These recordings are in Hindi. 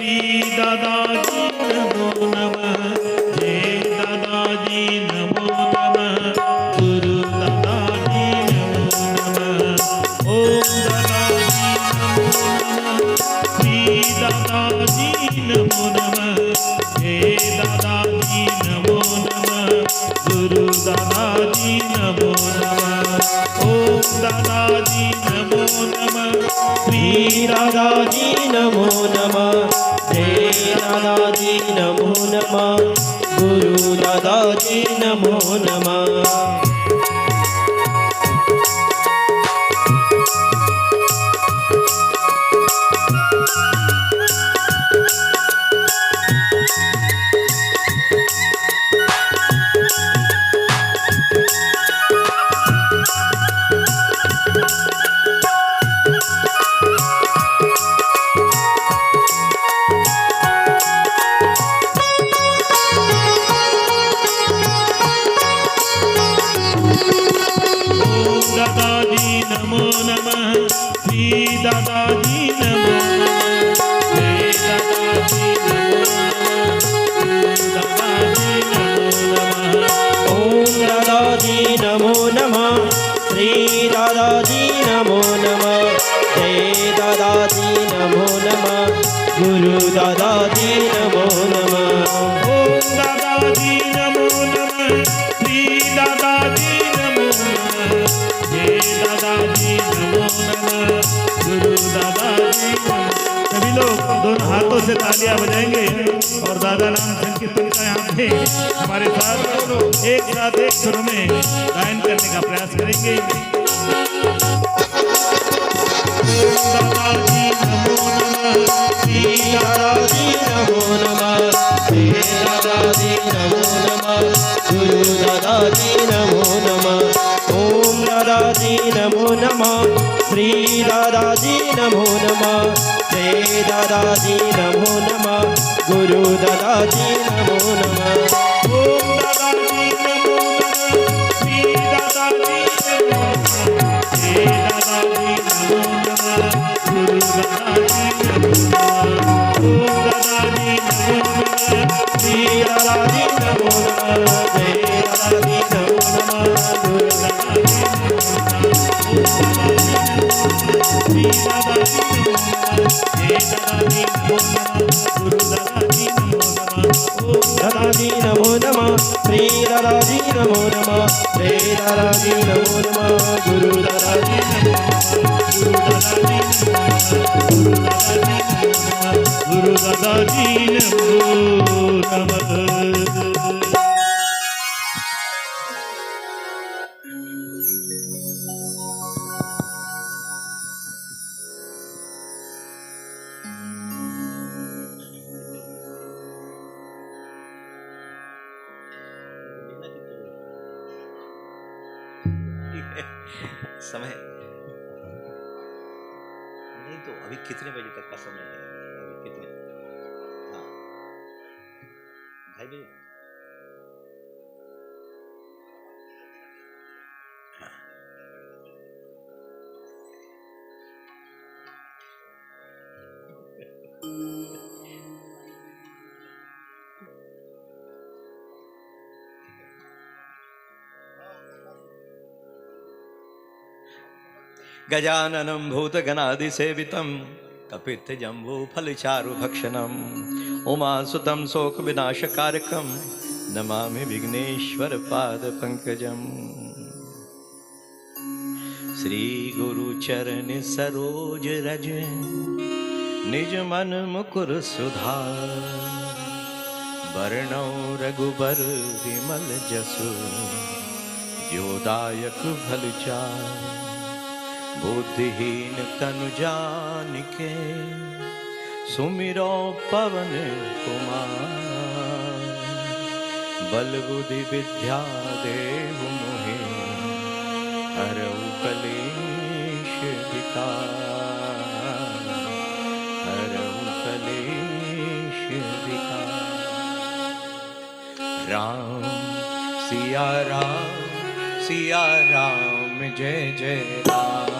दादाजी नमो नमः, जय दादाजी नमो नमः, गुरु दादाजी नमो नमः, ओम दादाजी नमो नमः, श्री दादाजी नमो नमः, जय दादाजी नमो नमः, गुरु दादाजी नमो नमः, ओम दादाजी नमो नमः, श्री दादाजी नमो नमः, जय दादाजी नमो नमः, गुरु दादाजी नमो नमः। दादाजी नमो नमः, श्री दादाजी नमो नमः, जय दादाजी नमो नमः, दादाजी नमो नमः, ओम दादाजी नमो नमः, श्री दादाजी नमो नमः, जय दादाजी नमो नमः, गुरु दादाजी नमो नमः, ओम दादाजी नमो नमः, श्री दादाजी नमो नमः, जय दादाजी नमो नमः, गुरु दादाजी नमः। सभी लोग दोनों हाथों से तालियां बजाएंगे और दादा नाम संकीर्तन का यहाँ पे हमारे साथ एक साथ एक सुर में गायन करने का प्रयास करेंगे। दादाजी नमो नमः, श्री दादाजी नमो नमः, जय दादाजी नमो नमः, गुरु दादाजी नमो नमः, ओम दादाजी नमो नमः, श्री दादाजी नमो नमः, जय दादाजी नमो नमः, गुरु दादाजी नमो नमः, ओम दादाजी नमो नमः, श्री दादाजी नमो नमः, जय दादाजी नमो नमः, गुरु दादाजी नमो नमः, ओम दादाजी नमो नमः, श्री दादाजी नमो नमः, जय दादाजी नमो नमः, गुरु दादाजी दादाजी नमो नमः, श्री दादाजी नमो नमः, जय दादाजी नमो नमः, गुरु दादाजी नमो नमः, गुरु दादाजी नमो नमः। समय नहीं तो अभी कितने बजे तक का समय है? अभी कितने? हाँ 2:30 बजे। गजाननं भूतगणादिसेवितं कपित्थजम्बूफलचारुभक्षणम् उमासुतं शोकविनाशकारकं नमामि विघ्नेश्वरपादपङ्कजम्। श्रीगुरुचरण सरोज रज निज मन मुकुर सुधार वर्णौ रघुबर विमल जसु जोदायक फलचार बुद्धिहीन तनु जानिके सुमिरो पवन कुमार बल बुद्धि विद्या देहु मोहे हरऊ कलेश विकार हरऊ कलेश विकार। राम सिया राम जय जय राम।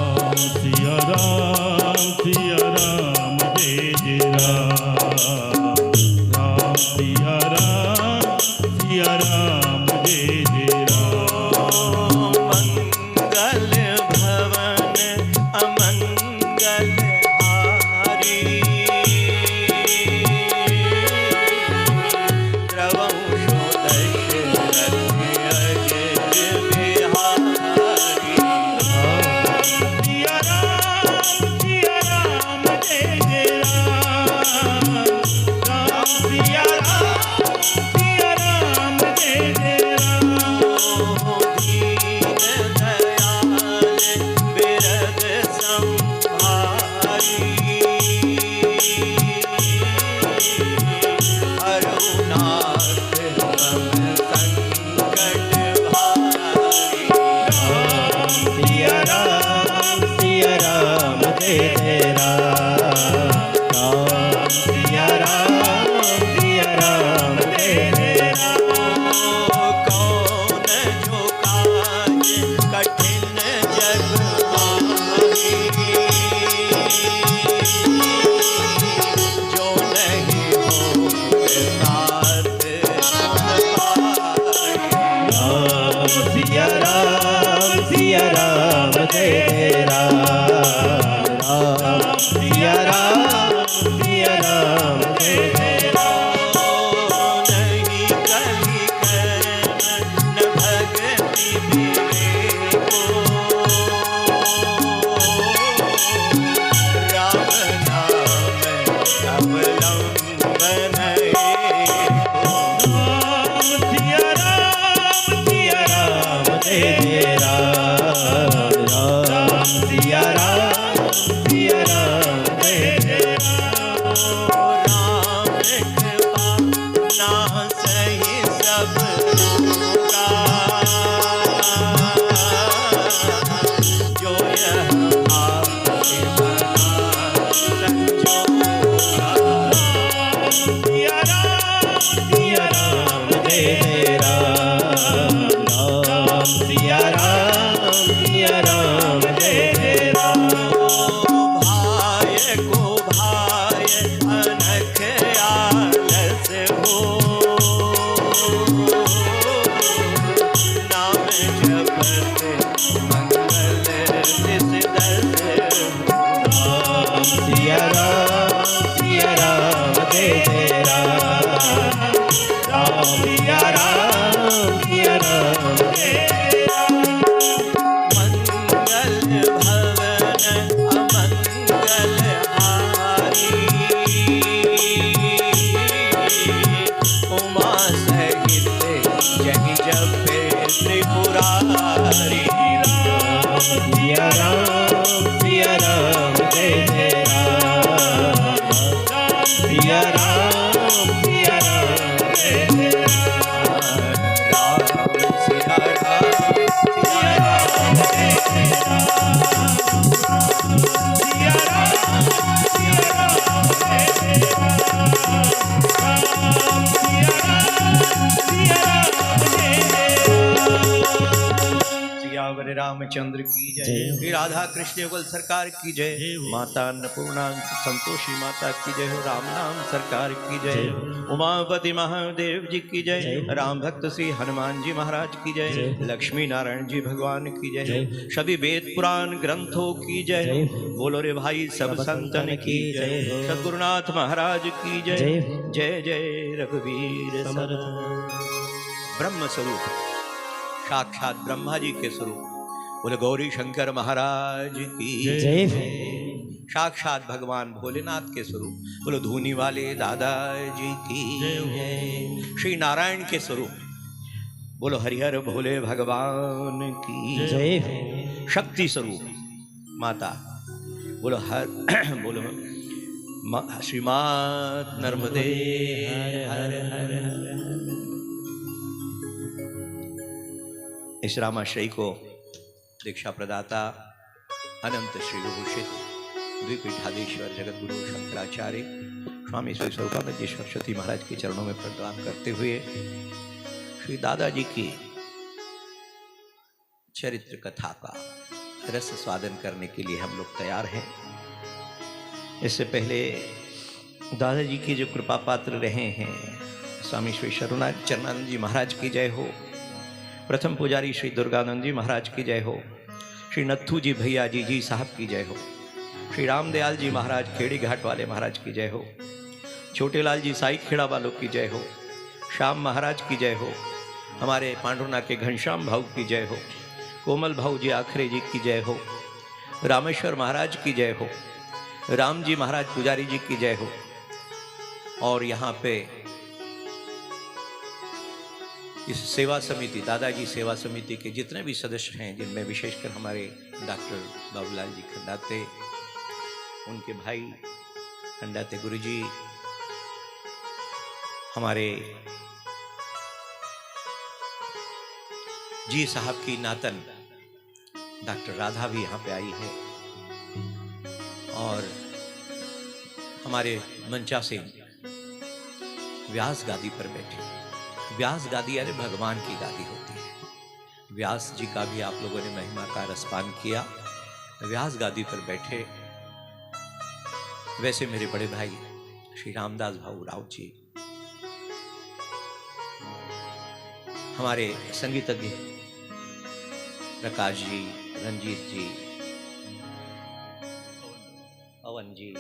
राम सिया राम जय रामचंद्र की जय। श्री राधा कृष्ण युगल सरकार की जय। माता अन्नपूर्णा संतोषी माता की जय हो। राम नाम सरकार की जय। उमापति महादेव जी की जय। राम भक्त श्री हनुमान जी महाराज की जय। लक्ष्मी नारायण जी भगवान की जय। सभी वेद पुराण ग्रंथों की जय। बोलो रे भाई सब संतन की जय। सद्गुरुनाथ महाराज की जय। जय जय रघुवीर सर। ब्रह्म स्वरूप साक्षात ब्रह्मा जी के स्वरूप बोले गौरी शंकर महाराज की जय। साक्षात भगवान भोलेनाथ के स्वरूप बोलो धूनी वाले दादाजी की जय। श्री नारायण के स्वरूप बोलो हरिहर भोले भगवान की जय। शक्ति स्वरूप माता बोलो बोलो श्रीमात नर्मदे हर हर हर। इस रामाश्रय को दीक्षा प्रदाता अनंत श्री विभूषित द्विपीठाधीश्वर जगत गुरु शंकराचार्य स्वामी श्री स्वरूपानंद सरस्वती महाराज के चरणों में प्रणाम करते हुए श्री दादाजी की चरित्र कथा का रस स्वादन करने के लिए हम लोग तैयार हैं। इससे पहले दादाजी की जो कृपा पात्र रहे हैं स्वामी श्री चरणानंद जी महाराज की जय हो। प्रथम पुजारी श्री दुर्गानंद जी महाराज की जय हो। श्री नत्थू जी भैया जी साहब की जय हो। श्री रामदयाल जी महाराज खेड़ी घाट वाले महाराज की जय हो। छोटेलाल जी साई खेड़ा वालों की जय हो। श्याम महाराज की जय हो। हमारे पांडुरना के घनश्याम भाऊ की जय हो। कोमल भाऊ जी आखरे जी की जय हो। रामेश्वर महाराज की जय हो। राम जी महाराज पुजारी जी की जय हो। और यहाँ पे इस सेवा समिति, दादाजी सेवा समिति के जितने भी सदस्य हैं, जिनमें विशेषकर हमारे डॉक्टर बाबूलाल जी खंडाते, उनके भाई खंडाते गुरुजी, हमारे जी साहब की नातन डॉक्टर राधा भी यहाँ पे आई है, और हमारे मंचा से व्यास गादी पर बैठे। व्यास गादी यानी भगवान की गादी होती है। व्यास जी का भी आप लोगों ने महिमा का रसपान किया, व्यास गादी पर बैठे। वैसे मेरे बड़े भाई श्री रामदास भाऊ राव जी, हमारे संगीतज्ञ प्रकाश जी, रंजीत जी, पवन जी,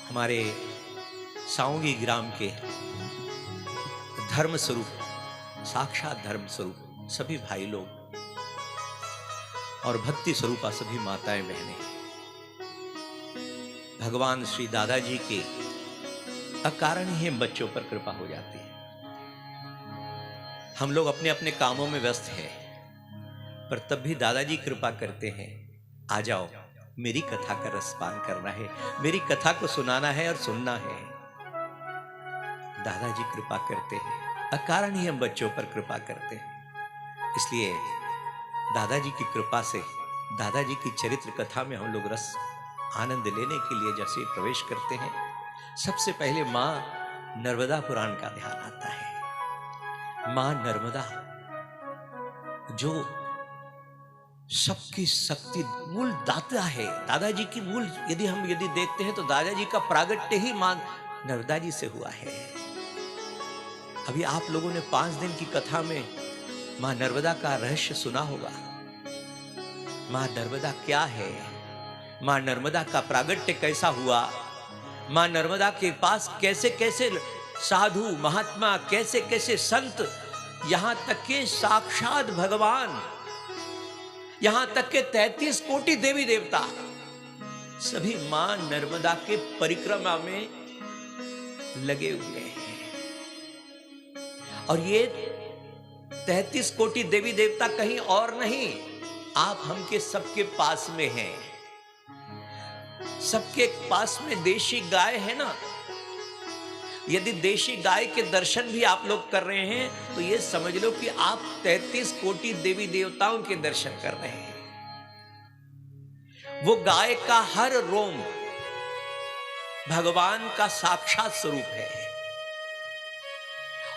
हमारे साउंगी ग्राम के धर्म स्वरूप, साक्षात धर्म स्वरूप सभी भाई लोग और भक्ति स्वरूपा सभी माताएं बहनें, भगवान श्री दादाजी के अकारण ही हम बच्चों पर कृपा हो जाती है। हम लोग अपने अपने कामों में व्यस्त हैं, पर तब भी दादाजी कृपा करते हैं, आ जाओ, मेरी कथा का रसपान करना है, मेरी कथा को सुनाना है और सुनना है। दादाजी कृपा करते हैं, अकारण ही हम बच्चों पर कृपा करते हैं। इसलिए दादाजी की कृपा से, दादाजी की चरित्र कथा में हम लोग रस आनंद लेने के लिए जैसे प्रवेश करते हैं, सबसे पहले मां नर्मदा पुराण का ध्यान आता है। मां नर्मदा जो सबकी शक्ति मूल दाता है, दादाजी की मूल यदि देखते हैं तो दादाजी का प्रागट्य ही मां नर्मदा जी से हुआ है। अभी आप लोगों ने 5 दिन की कथा में मां नर्मदा का रहस्य सुना होगा। मां नर्मदा क्या है, मां नर्मदा का प्रागट्य कैसा हुआ, मां नर्मदा के पास कैसे कैसे साधु महात्मा, कैसे कैसे संत, यहां तक के साक्षात भगवान, यहां तक के 33 कोटि देवी देवता सभी मां नर्मदा के परिक्रमा में लगे हुए हैं। और ये 33 कोटि देवी देवता कहीं और नहीं, आप हम के सबके पास में हैं। सबके पास में देशी गाय है ना। यदि देशी गाय के दर्शन भी आप लोग कर रहे हैं तो ये समझ लो कि आप 33 कोटि देवी देवताओं के दर्शन कर रहे हैं। वो गाय का हर रोम भगवान का साक्षात स्वरूप है,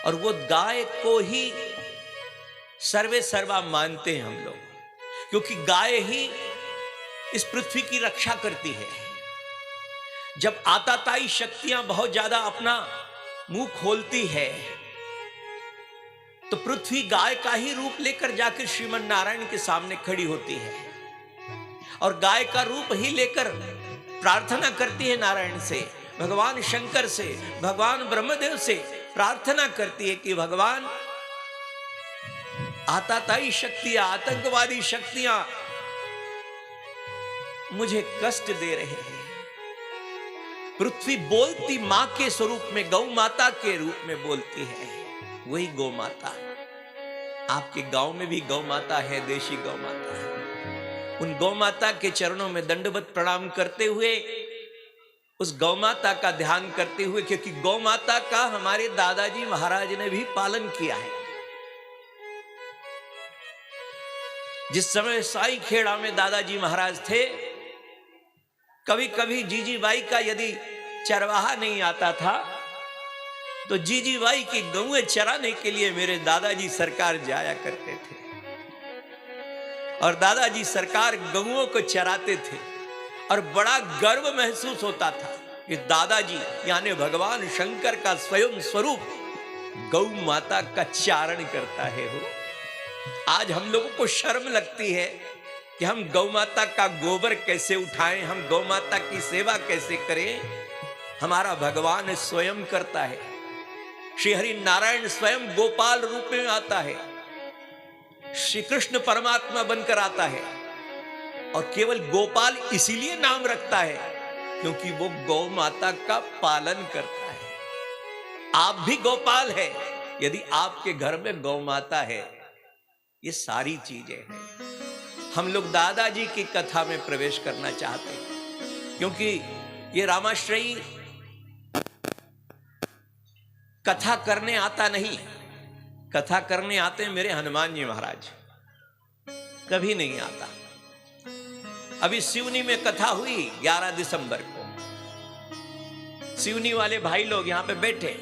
और वो गाय को ही सर्वे सर्वा मानते हैं हम लोग, क्योंकि गाय ही इस पृथ्वी की रक्षा करती है। जब आताताई शक्तियां बहुत ज्यादा अपना मुंह खोलती है तो पृथ्वी गाय का ही रूप लेकर जाकर श्रीमन नारायण के सामने खड़ी होती है, और गाय का रूप ही लेकर प्रार्थना करती है नारायण से, भगवान शंकर से, भगवान ब्रह्मदेव से प्रार्थना करती है कि भगवान, आताताई शक्तियां, आतंकवादी शक्तियां मुझे कष्ट दे रहे हैं। पृथ्वी बोलती मां के स्वरूप में, गौ माता के रूप में बोलती है, वही गौ माता। आपके गांव में भी गौ माता है, देशी गौ माता है। उन गौ माता के चरणों में दंडवत प्रणाम करते हुए, उस गौ माता का ध्यान करते हुए, क्योंकि गौ माता का हमारे दादाजी महाराज ने भी पालन किया है। जिस समय साई खेड़ा में दादाजी महाराज थे, कभी कभी जीजी बाई का यदि चरवाहा नहीं आता था तो जीजी बाई की गौएं चराने के लिए मेरे दादाजी सरकार जाया करते थे, और दादाजी सरकार गौओं को चराते थे, और बड़ा गर्व महसूस होता था कि दादाजी यानी भगवान शंकर का स्वयं स्वरूप गौ माता का चारण करता है। हो आज हम लोगों को शर्म लगती है कि हम गौ माता का गोबर कैसे उठाएं, हम गौ माता की सेवा कैसे करें। हमारा भगवान स्वयं करता है। श्री हरि नारायण स्वयं गोपाल रूप में आता है, श्री कृष्ण परमात्मा बनकर आता है और केवल गोपाल इसीलिए नाम रखता है क्योंकि वो गौ माता का पालन करता है। आप भी गोपाल है यदि आपके घर में गौ माता है। ये सारी चीजें हैं। हम लोग दादाजी की कथा में प्रवेश करना चाहते हैं क्योंकि ये रामाश्रयी कथा करने आता नहीं, कथा करने आते हैं मेरे हनुमान जी महाराज, कभी नहीं आता। अभी सिवनी में कथा हुई 11 दिसंबर को। सिवनी वाले भाई लोग यहां पे बैठे,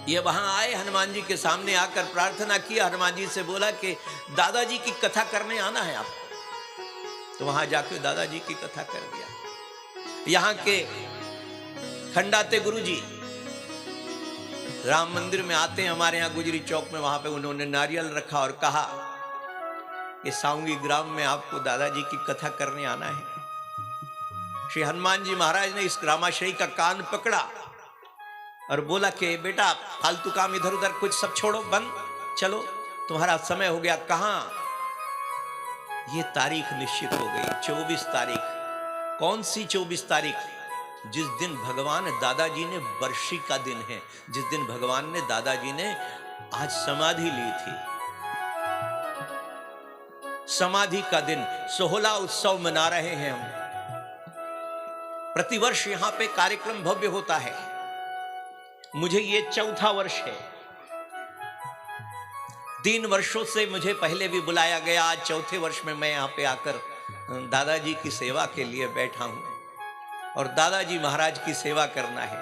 ये वहां आए, हनुमान जी के सामने आकर प्रार्थना किया, हनुमान जी से बोला कि दादाजी की कथा करने आना है आपको। तो वहां जाकर दादाजी की कथा कर दिया। यहां के खंडाते गुरुजी राम मंदिर में आते हैं हमारे यहाँ गुजरी चौक में, वहां पे उन्होंने नारियल रखा और कहा कि साउंगी ग्राम में आपको दादाजी की कथा करने आना है। श्री हनुमान जी महाराज ने इस रामाश्रयी का कान पकड़ा और बोला कि बेटा फालतू काम इधर उधर कुछ सब छोड़ो, बंद चलो, तुम्हारा समय हो गया। कहां? ये तारीख निश्चित हो गई 24 तारीख। कौन सी 24 तारीख? जिस दिन भगवान दादाजी ने वर्षी का दिन है, जिस दिन भगवान ने दादाजी ने आज समाधि ली थी। समाधि का दिन, 16 उत्सव मना रहे हैं हम। प्रतिवर्ष यहां पे कार्यक्रम भव्य होता है। मुझे ये 4था वर्ष है। 3 वर्षों से मुझे पहले भी बुलाया गया, आज 4थे वर्ष में मैं यहां पे आकर दादाजी की सेवा के लिए बैठा हूं और दादाजी महाराज की सेवा करना है,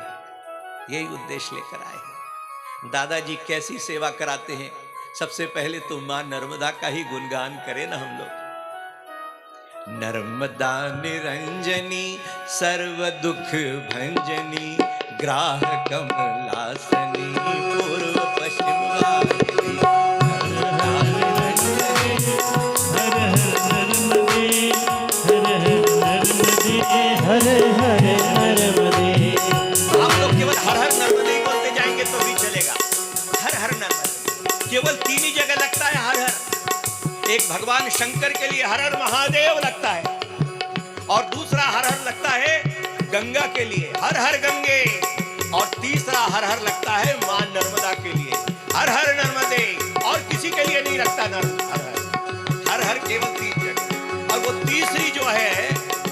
यही उद्देश्य लेकर आए हैं। दादाजी कैसी सेवा कराते हैं? सबसे पहले तो मां नर्मदा का ही गुणगान करें ना हम लोग। नर्मदा निरंजनी सर्व दुख भंजनी ग्राह कमलासनी पूर्व पश्चिम वाहिनी। हर हर नर्मदे। आप लोग केवल हर हर नर्मदे बोलते जाएंगे तो भी चलेगा। हर हर नर्मदे केवल 3 ही जगह लगता है हर हर। एक भगवान शंकर के लिए हर हर महादेव लगता है और दूसरा हर हर लगता है गंगा के लिए हर हर गंगे, और तीसरा हर हर लगता है मां नर्मदा के लिए हर हर नर्मदे। और किसी के लिए नहीं लगता हर हर केवल 3 जगह। और वो तीसरी जो है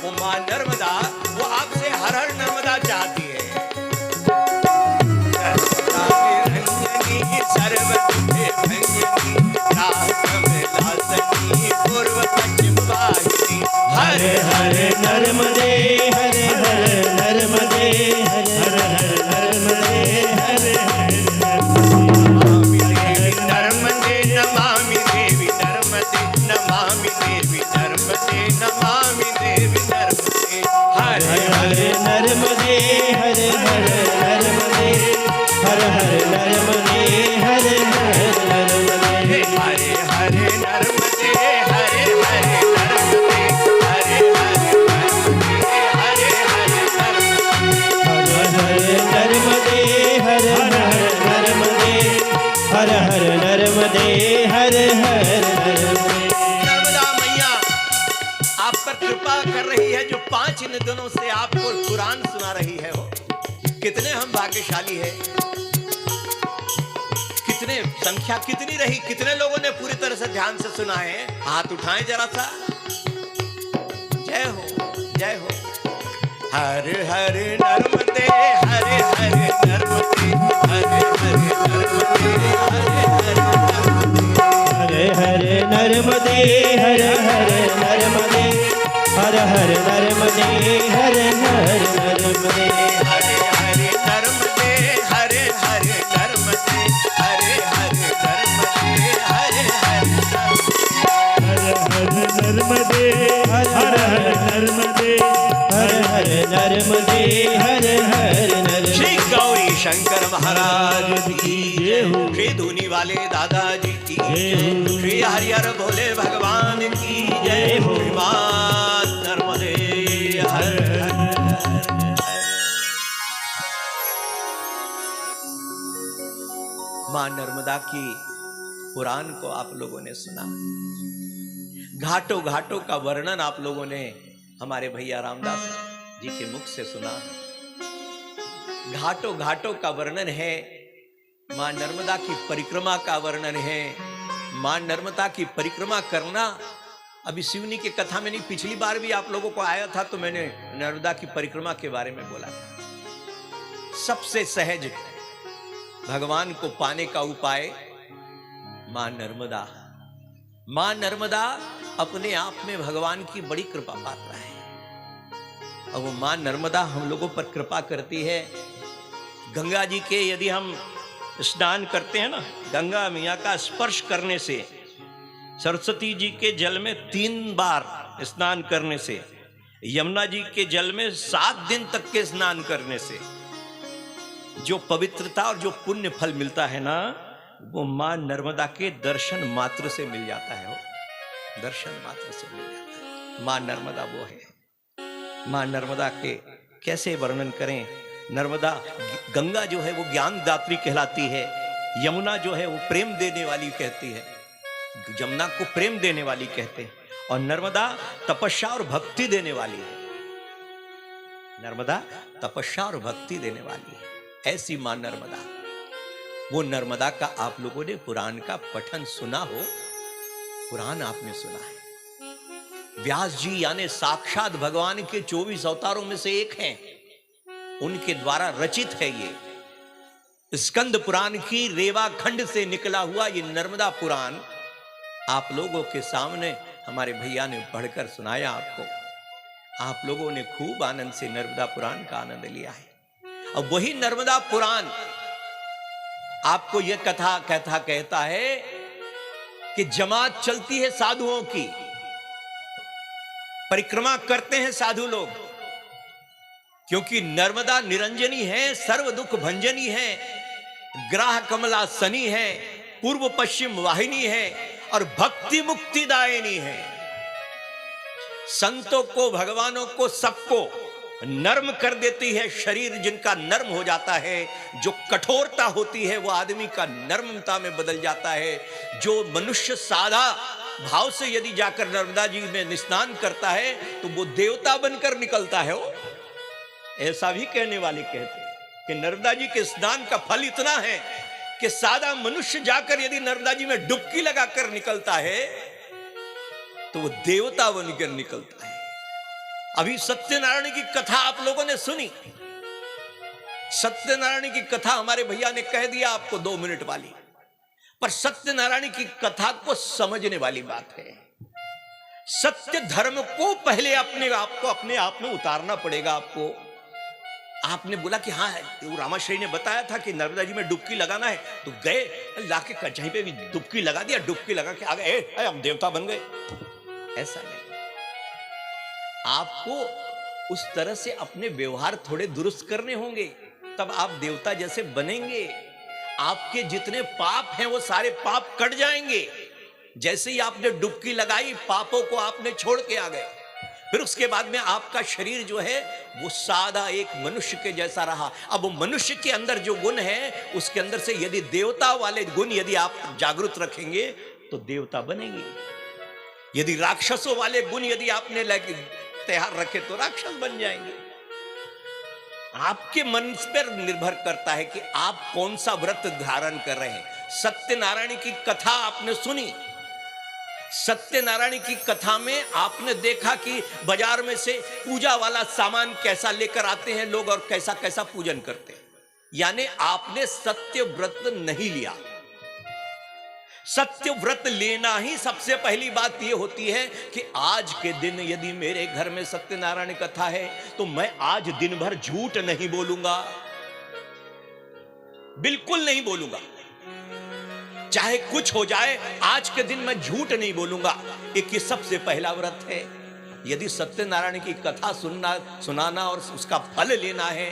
वो मां नर्मदा, वो आपसे हर हर नर्मदा चाहती है। सर्व दुखे भंजनी राह कमलासनी पूर्व पश्चिम वाहिनी। हर हर नर्मदे हर हर नर्मदे हर हर नर्मदे हर नमामि देवी नर्मदे नमामि देवी नर्मदे नमामि देवी नर्मदे। हर हर नर्मदे हर हर नर्मदे हर हर नर्मदे हर हर नर्मदे। हरे हरे नर्मदे हरे हरे नर्मदे हरे हरे नर्मदे हरे हरे नर्मदे हर हर नर्मदे हर हर नर्मदे हर हर नर्मदे। नर्मदा मैया आप पर कृपा कर रही है, जो 5 इन दिनों से आपको कुरान सुना रही है। हो कितने हम भाग्यशाली है, कितने संख्या कितनी रही, कितने लोगों ने पूरी तरह से ध्यान से सुना है। हाथ उठाएं जरा सा। जय हो जय हो। हर हर नर्मदे हरे हरे नर्मदे हरे हरे नर्मदे हरे हरे नर्मदे। हर हर नर्मदे हर हर नर्मदे हर हर नर्मदे हर हर नर्मदे हरे हरे नर्मदे हरे हरे नर्मदे हरे हरे नर्मदे हर हर नर्मदे हर हर नर्मदे हर हर नर्मदे हर हर नर्मदे। श्री गौरी शंकर महाराज की जय हो। श्री धुनी वाले दादाजी की जय हो। श्री हरिहर भोले भगवान की जय हो। मां नर्मदे हर मां नर्मदा की पुराण को आप लोगों ने सुना, घाटों घाटों का वर्णन आप लोगों ने हमारे भैया रामदास जी के मुख से सुना। घाटों घाटों का वर्णन है, मां नर्मदा की परिक्रमा का वर्णन है। मां नर्मदा की परिक्रमा करना अभी शिवनी की कथा में नहीं, पिछली बार भी आप लोगों को आया था तो मैंने नर्मदा की परिक्रमा के बारे में बोला था। सबसे सहज भगवान को पाने का उपाय मां नर्मदा। मां नर्मदा अपने आप में भगवान की बड़ी कृपा पात्र है और वो मां नर्मदा हम लोगों पर कृपा करती है। गंगा जी के यदि हम स्नान करते हैं ना, गंगा मैया का स्पर्श करने से, सरस्वती जी के जल में 3 बार स्नान करने से, यमुना जी के जल में 7 दिन तक के स्नान करने से जो पवित्रता और जो पुण्य फल मिलता है ना, वो मां नर्मदा के दर्शन मात्र से मिल जाता है। वो दर्शन मात्र से मिल जाता है। मां नर्मदा वो है। मां नर्मदा के कैसे वर्णन करें। नर्मदा, गंगा जो है वो ज्ञान दात्री कहलाती है, यमुना जो है वो प्रेम देने वाली कहती है, जमुना को प्रेम देने वाली कहते हैं, और नर्मदा तपस्या और भक्ति देने वाली है। नर्मदा तपस्या और भक्ति देने वाली है। ऐसी मां नर्मदा, वो नर्मदा का आप लोगों ने पुराण का पठन सुना हो, पुराण आपने सुना है। व्यास जी यानी साक्षात भगवान के 24 अवतारों में से एक हैं, उनके द्वारा रचित है ये स्कंद पुराण की रेवा खंड से निकला हुआ ये नर्मदा पुराण आप लोगों के सामने हमारे भैया ने पढ़कर सुनाया आपको। आप लोगों ने खूब आनंद से नर्मदा पुराण का आनंद लिया है। अब वही नर्मदा पुराण आपको यह कथा कहता है कि जमात चलती है साधुओं की, परिक्रमा करते हैं साधु लोग, क्योंकि नर्मदा निरंजनी है, सर्व दुख भंजनी है, ग्राह कमला सनी है, पूर्व पश्चिम वाहिनी है और भक्ति मुक्ति दायिनी है। संतों को, भगवानों को, सबको नर्म कर देती है। शरीर जिनका नर्म हो जाता है, जो कठोरता होती है वो आदमी का नर्मता में बदल जाता है। जो मनुष्य सादा भाव से यदि जाकर नर्मदा जी में स्नान करता है तो वो देवता बनकर निकलता है। वो ऐसा भी कहने वाले कहते हैं कि नर्मदा जी के स्नान का फल इतना है कि सादा मनुष्य जाकर यदि नर्मदा जी में डुबकी लगाकर निकलता है तो वो देवता बनकर निकलता है। अभी सत्यनारायण की कथा आप लोगों ने सुनी। सत्यनारायण की कथा हमारे भैया ने कह दिया आपको 2 मिनट वाली, पर सत्यनारायण की कथा को समझने वाली बात है। सत्य धर्म को पहले अपने आप में उतारना पड़ेगा आपको। आपने बोला कि हाँ, वो रामाश्री ने बताया था कि नर्मदा जी में डुबकी लगाना है, तो गए लाके कहीं पे भी डुबकी लगा दिया, डुबकी लगा के आ गए, हम देवता बन गए। ऐसा नहीं, आपको उस तरह से अपने व्यवहार थोड़े दुरुस्त करने होंगे, तब आप देवता जैसे बनेंगे। आपके जितने पाप हैं वो सारे पाप कट जाएंगे। जैसे ही आपने डुबकी लगाई, पापों को आपने छोड़ के आ गए। फिर उसके बाद में आपका शरीर जो है वो सादा एक मनुष्य के जैसा रहा। अब वो मनुष्य के अंदर जो गुण है, उसके अंदर से यदि देवता वाले गुण यदि आप जागृत रखेंगे तो देवता बनेंगे। यदि राक्षसों वाले गुण यदि आपने तैयार रखे तो राक्षस बन जाएंगे। आपके मन पर निर्भर करता है कि आप कौन सा व्रत धारण कर रहे हैं। सत्यनारायण की कथा आपने सुनी। सत्यनारायण की कथा में आपने देखा कि बाजार में से पूजा वाला सामान कैसा लेकर आते हैं लोग और कैसा कैसा पूजन करते हैं। यानी आपने सत्य व्रत नहीं लिया। सत्य व्रत लेना ही सबसे पहली बात यह होती है कि आज के दिन यदि मेरे घर में सत्यनारायण कथा है तो मैं आज दिन भर झूठ नहीं बोलूंगा, बिल्कुल नहीं बोलूंगा। चाहे कुछ हो जाए, आज के दिन मैं झूठ नहीं बोलूंगा। एक ये सबसे पहला व्रत है। यदि सत्यनारायण की कथा सुनाना और उसका फल लेना है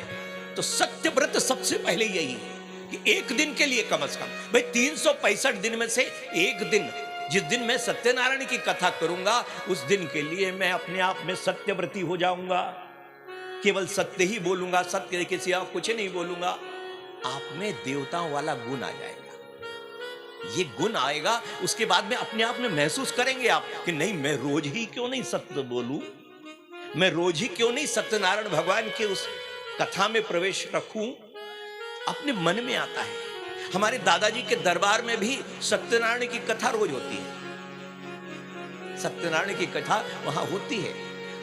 तो सत्य व्रत सबसे पहले यही है कि एक दिन के लिए कम से कम, भाई 365 दिन में से एक दिन, जिस दिन मैं सत्यनारायण की कथा करूंगा उस दिन के लिए मैं अपने आप में सत्यव्रती हो जाऊंगा, केवल सत्य ही बोलूंगा, सत्य के सिवा कुछ नहीं बोलूंगा। आप में देवताओं वाला गुण आ जाएगा। ये गुण आएगा, उसके बाद में अपने आप में महसूस करेंगे आप कि नहीं, मैं रोज ही क्यों नहीं सत्य बोलूं, मैं रोज ही क्यों नहीं सत्यनारायण भगवान के उस कथा में प्रवेश रखूं। अपने मन में आता है। हमारे दादाजी के दरबार में भी सत्यनारायण की कथा रोज होती है। सत्यनारायण की कथा वहां होती है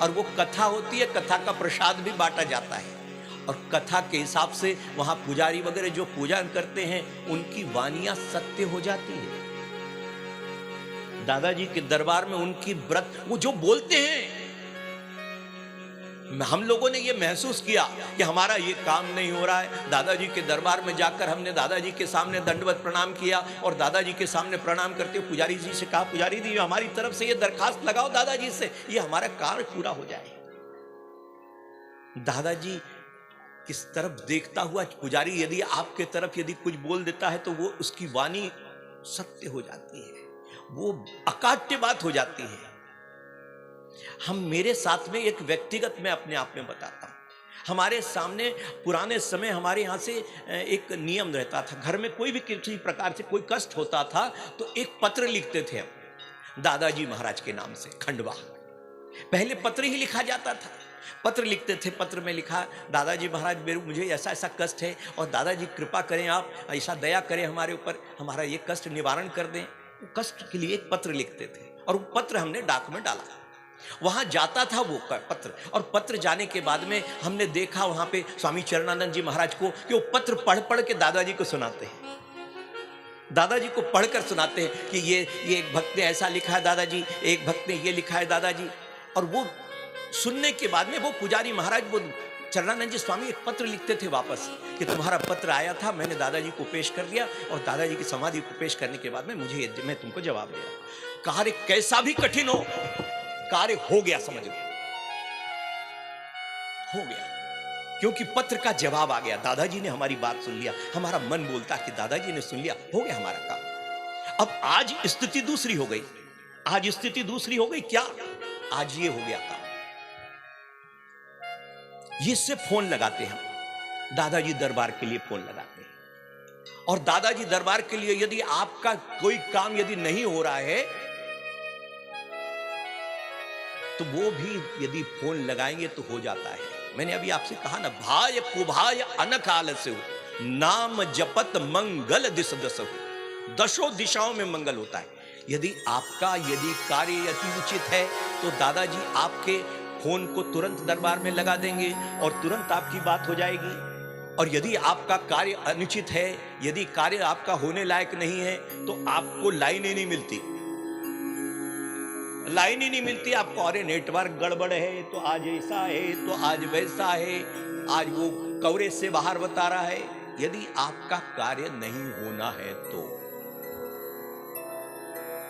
और वो कथा होती है, कथा का प्रसाद भी बांटा जाता है और कथा के हिसाब से वहां पुजारी वगैरह जो पूजा करते हैं उनकी वानियां सत्य हो जाती है। दादाजी के दरबार में उनकी व्रत, वो जो बोलते हैं, हम लोगों ने ये महसूस किया कि हमारा ये काम नहीं हो रहा है। दादाजी के दरबार में जाकर हमने दादाजी के सामने दंडवत प्रणाम किया और दादाजी के सामने प्रणाम करते हुए पुजारी जी से कहा, पुजारी जी हमारी तरफ से ये दरखास्त लगाओ दादाजी से, ये हमारा कार्य पूरा हो जाए। दादाजी किस तरफ देखता हुआ, पुजारी यदि आपके तरफ यदि कुछ बोल देता है तो वो उसकी वाणी सत्य हो जाती है, वो अकाट्य बात हो जाती है। हम, मेरे साथ में एक व्यक्तिगत मैं अपने आप में बताता हूं, हमारे सामने पुराने समय हमारे यहाँ से एक नियम रहता था, घर में कोई भी किसी प्रकार से कोई कष्ट होता था तो एक पत्र लिखते थे हम दादाजी महाराज के नाम से, खंडवा। पहले पत्र ही लिखा जाता था, पत्र लिखते थे। पत्र में लिखा, दादाजी महाराज मुझे ऐसा ऐसा कष्ट है और दादाजी कृपा करें, आप ऐसा दया करें हमारे ऊपर, हमारा ये कष्ट निवारण कर दें। कष्ट के लिए एक पत्र लिखते थे और वो पत्र हमने डाक में डाला, वहां जाता था वो पत्र। और पत्र जाने के बाद में हमने देखा वहां पे स्वामी चरणानंद जी महाराज को कि वो पत्र पढ़ पढ़ के दादाजी को सुनाते हैं, दादाजी को पढ़कर सुनाते हैं कि ये एक भक्त ने ऐसा लिखा है दादाजी, एक भक्त ने ये लिखा है दादाजी। और वो सुनने के बाद में वो पुजारी महाराज, वो चरणानंद जी स्वामी एक पत्र लिखते थे वापस कि तुम्हारा पत्र आया था, मैंने दादाजी को पेश कर दिया और दादाजी की समाधि को पेश करने के बाद में मैं तुमको जवाब दे रहा। कार्य कैसा भी कठिन हो, कार्य हो गया, समझ लो हो गया, क्योंकि पत्र का जवाब आ गया। दादाजी ने हमारी बात सुन लिया, हमारा मन बोलता कि दादाजी ने सुन लिया, हो गया हमारा काम। अब आज स्थिति दूसरी हो गई, आज स्थिति दूसरी हो गई। क्या? आज ये हो गया काम, ये से फोन लगाते हैं हम, दादाजी दरबार के लिए फोन लगाते हैं। और दादाजी दरबार के लिए यदि आपका कोई काम यदि नहीं हो रहा है तो वो भी यदि फोन लगाएंगे तो हो जाता है। मैंने अभी आपसे कहा ना, भाय कुभाय अनकाल से हो, नाम जपत मंगल दिस दस हो, दशों दिशाओं में मंगल होता है। यदि आपका यदि कार्य अति उचित है तो दादाजी आपके फोन को तुरंत दरबार में लगा देंगे और तुरंत आपकी बात हो जाएगी। और यदि आपका कार्य अनुचित है, यदि कार्य आपका होने लायक नहीं है तो आपको लाइन ही नहीं मिलती, लाइन ही नहीं मिलती आपको। अरे नेटवर्क गड़बड़ है, तो आज ऐसा है, तो आज वैसा है, आज वो कवरेज से बाहर बता रहा है। यदि आपका कार्य नहीं होना है तो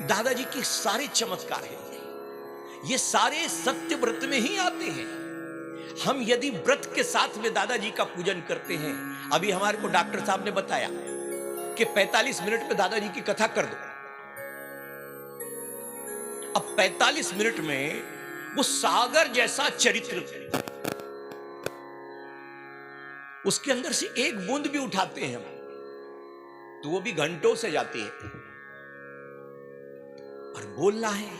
दादाजी के सारे चमत्कार हैं, ये सारे सत्य व्रत में ही आते हैं। हम यदि व्रत के साथ में दादाजी का पूजन करते हैं, अभी हमारे को डॉक्टर साहब ने बताया कि 45 मिनट में दादाजी की कथा कर दो। अब 45 मिनट में वो सागर जैसा चरित्र, उसके अंदर से एक बूंद भी उठाते हैं हम तो वो भी घंटों से जाती है। और बोलना है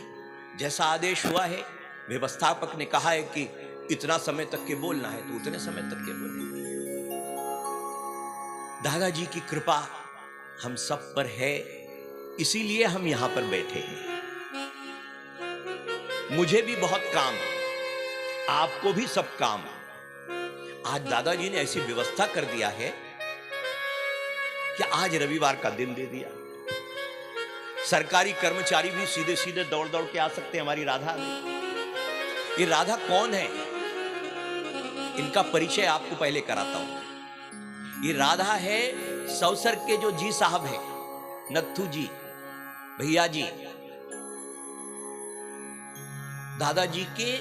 जैसा आदेश हुआ है, व्यवस्थापक ने कहा है कि इतना समय तक के बोलना है तो उतने समय तक के बोलेंगे। दादाजी की कृपा हम सब पर है, इसीलिए हम यहां पर बैठे हैं। मुझे भी बहुत काम, आपको भी सब काम। आज दादाजी ने ऐसी व्यवस्था कर दिया है कि आज रविवार का दिन दे दिया, सरकारी कर्मचारी भी सीधे सीधे दौड़ दौड़ के आ सकते हैं हमारी राधा में। ये राधा कौन है, इनका परिचय आपको पहले कराता हूं। ये राधा है सौसर के जो जी साहब हैं, नत्थू जी, भैया जी, दादाजी के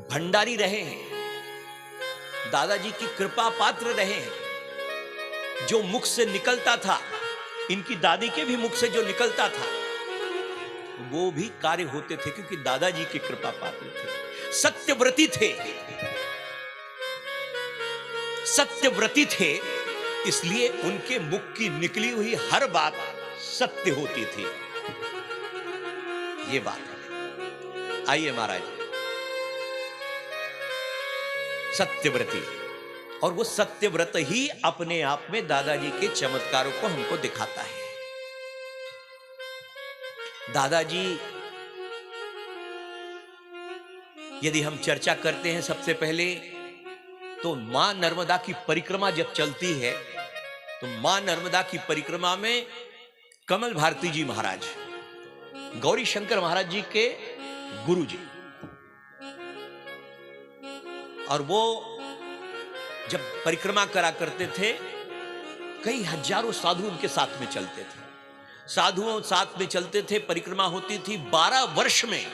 भंडारी रहे हैं। दादाजी की कृपा पात्र रहे हैं। जो मुख से निकलता था, इनकी दादी के भी मुख से जो निकलता था, वो भी कार्य होते थे, क्योंकि दादाजी की कृपा पात्र थे, सत्यव्रती थे। सत्यव्रती थे, इसलिए उनके मुख की निकली हुई हर बात सत्य होती थी। ये बात है। आइए महाराज, सत्यव्रती, और वो सत्यव्रत ही अपने आप में दादाजी के चमत्कारों को हमको दिखाता है। दादाजी, यदि हम चर्चा करते हैं सबसे पहले, तो मां नर्मदा की परिक्रमा जब चलती है, तो मां नर्मदा की परिक्रमा में कमल भारती जी महाराज, गौरी शंकर महाराज जी के गुरु जी, और वो जब परिक्रमा करा करते थे, कई हजारों साधु उनके साथ में चलते थे। साधुओं साथ में चलते थे, परिक्रमा होती थी 12 वर्ष में।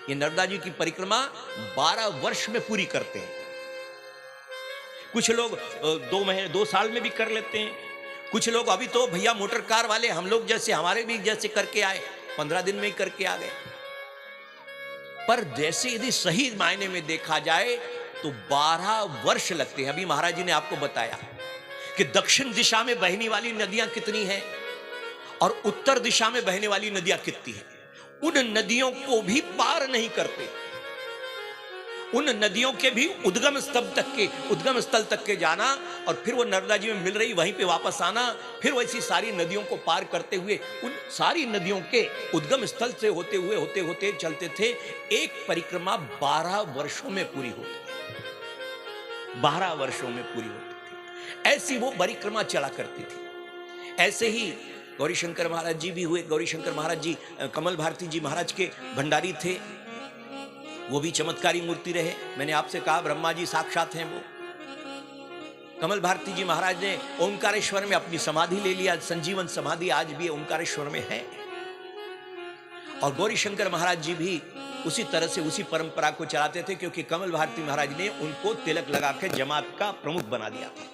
ये नर्मदा जी की परिक्रमा 12 वर्ष में पूरी करते हैं। कुछ लोग 2 महीने 2 साल में भी कर लेते हैं। कुछ लोग अभी तो भैया मोटर कार वाले, हम लोग जैसे, हमारे भी जैसे करके आए, 15 दिन में ही करके आ गए। पर जैसे यदि सही मायने में देखा जाए तो 12 वर्ष लगते हैं। अभी महाराज जी ने आपको बताया कि दक्षिण दिशा में बहने वाली नदियां कितनी हैं और उत्तर दिशा में बहने वाली नदियां कितनी हैं। उन नदियों को भी पार नहीं करते। उन नदियों के भी उद्गम स्थल तक के जाना, और फिर वो नर्मदा जी में मिल रही वहीं पे वापस आना, फिर वैसी सारी नदियों को पार करते हुए उन सारी नदियों के उद्गम स्थल से होते हुए चलते थे। एक परिक्रमा 12 वर्षों में पूरी होती है। 12 वर्षों में पूरी होती थी। ऐसी वो परिक्रमा चला करती थी। ऐसे ही गौरी शंकर महाराज जी भी हुए। गौरी शंकर महाराज जी कमल भारती जी महाराज के भंडारी थे। वो भी चमत्कारी मूर्ति रहे। मैंने आपसे कहा ब्रह्मा जी साक्षात हैं वो। कमल भारती जी महाराज ने ओंकारेश्वर में अपनी समाधि ले लिया, संजीवन समाधि आज भी ओंकारेश्वर में है। और गौरी शंकर महाराज जी भी उसी तरह से उसी परंपरा को चलाते थे, क्योंकि कमल भारती महाराज ने उनको तिलक लगा के जमात का प्रमुख बना दिया था।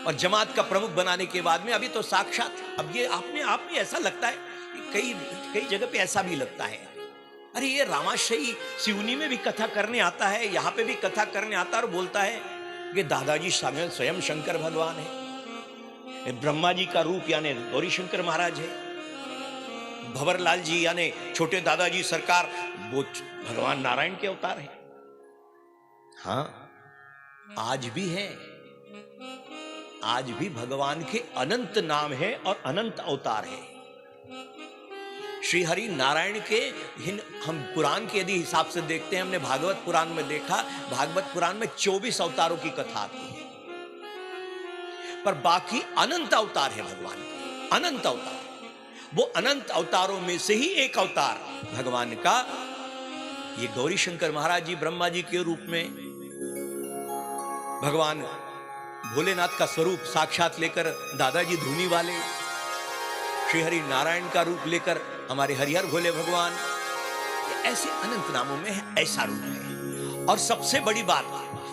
और जमात का प्रमुख बनाने के बाद में अभी तो साक्षात, अब ये अपने आप में ऐसा लगता है, कई जगह पे ऐसा भी लगता है, अरे ये रामाश्रयी सिवनी में भी कथा करने आता है, यहाँ पे भी कथा करने आता है और बोलता है कि दादाजी स्वयं शंकर भगवान है। ब्रह्मा जी का रूप यानी गौरी शंकर महाराज है। भंवरलाल जी यानी छोटे दादाजी सरकार, वो भगवान नारायण के अवतार है। हाँ, आज भी है। आज भी भगवान के अनंत नाम है और अनंत अवतार है। श्री हरि नारायण के हम पुराण के यदि हिसाब से देखते हैं, हमने भागवत पुराण में देखा, भागवत पुराण में 24 अवतारों की कथा आती है, पर बाकी अनंत अवतार है भगवान के, अनंत अवतार। वो अनंत अवतारों में से ही एक अवतार भगवान का ये गौरी शंकर महाराज जी ब्रह्मा जी के रूप में भगवान भोलेनाथ का स्वरूप साक्षात लेकर दादाजी धूनी वाले, श्री हरि नारायण का रूप लेकर हमारे हरिहर भोले भगवान, ऐसे अनंत नामों में है, ऐसा रूप है। और सबसे बड़ी बात,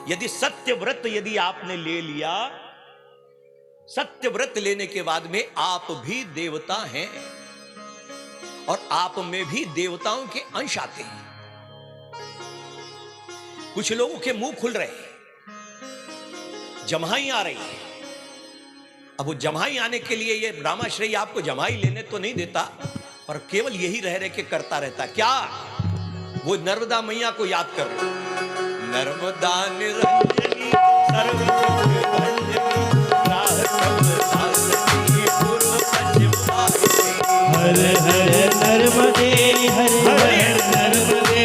यदि सत्यव्रत यदि आपने ले लिया, सत्यव्रत लेने के बाद में आप भी देवता हैं और आप में भी देवताओं के अंश आते हैं। कुछ लोगों के मुंह खुल रहे हैं, जम्हाई आ रही है। अब वो जम्हाई आने के लिए ये रामाश्रयी आपको जम्हाई लेने तो नहीं देता, पर केवल यही रह के करता रहता। क्या? वो नर्मदा मैया को याद कर रहे, नर्मदा निरंजनी सर्वलोक भंजनी, हर हर नर्मदे हर हर नर्मदे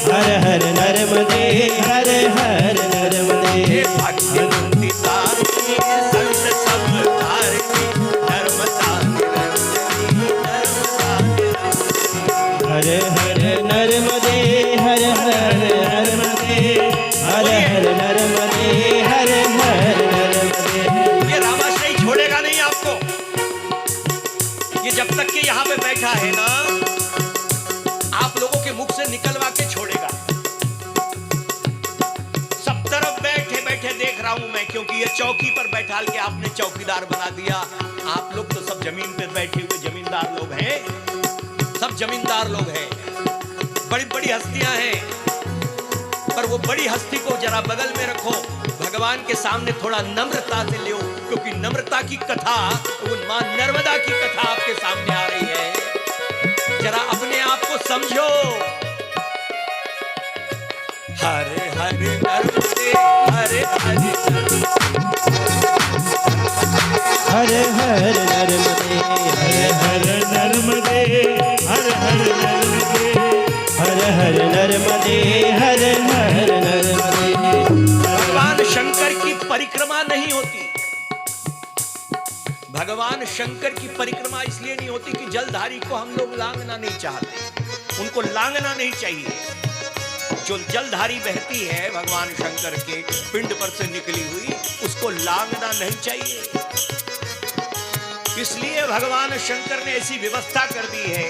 हर हर नर्मदे हर हर नर्मदे, भक्ति तारिणी संत सब तारिणी, नर्मदा निरंजनी नर्मदा निरंजनी, हर हर नर्मदे हर हर नर्मदे हर हर नर्मदे हर हर नर्मदे। ये रामाश्रयी छोड़ेगा नहीं आपको। ये जब तक कि यहां पे बैठा है ना, आप लोगों के मुख से निकलवा के छोड़ेगा। 70 क्योंकि ये चौकी पर बैठाल के आपने चौकीदार बना दिया। आप लोग तो सब जमीन पर बैठे हुए जमींदार लोग हैं, सब जमींदार लोग हैं, बड़ी बड़ी हस्तियां हैं, पर वो बड़ी हस्ती को जरा बगल में रखो, भगवान के सामने थोड़ा नम्रता से लो, क्योंकि नम्रता की कथा, वो मां नर्मदा की कथा आपके सामने आ रही है। जरा अपने आप को समझो। हरे हरे नर्मदे, हरे हरे हर हर नर्मदे, हर हर नर्मदे, हर हर नर्मदे, हर हर नर्मदे, हर हर नर्मदे। भगवान शंकर की परिक्रमा नहीं होती। भगवान शंकर की परिक्रमा इसलिए नहीं होती कि जलधारी को हम लोग लांघना नहीं चाहते, उनको लांघना नहीं चाहिए। जो जलधारी बहती है भगवान शंकर के पिंड पर से निकली हुई, उसको लांघना नहीं चाहिए। इसलिए भगवान शंकर ने ऐसी व्यवस्था कर दी है।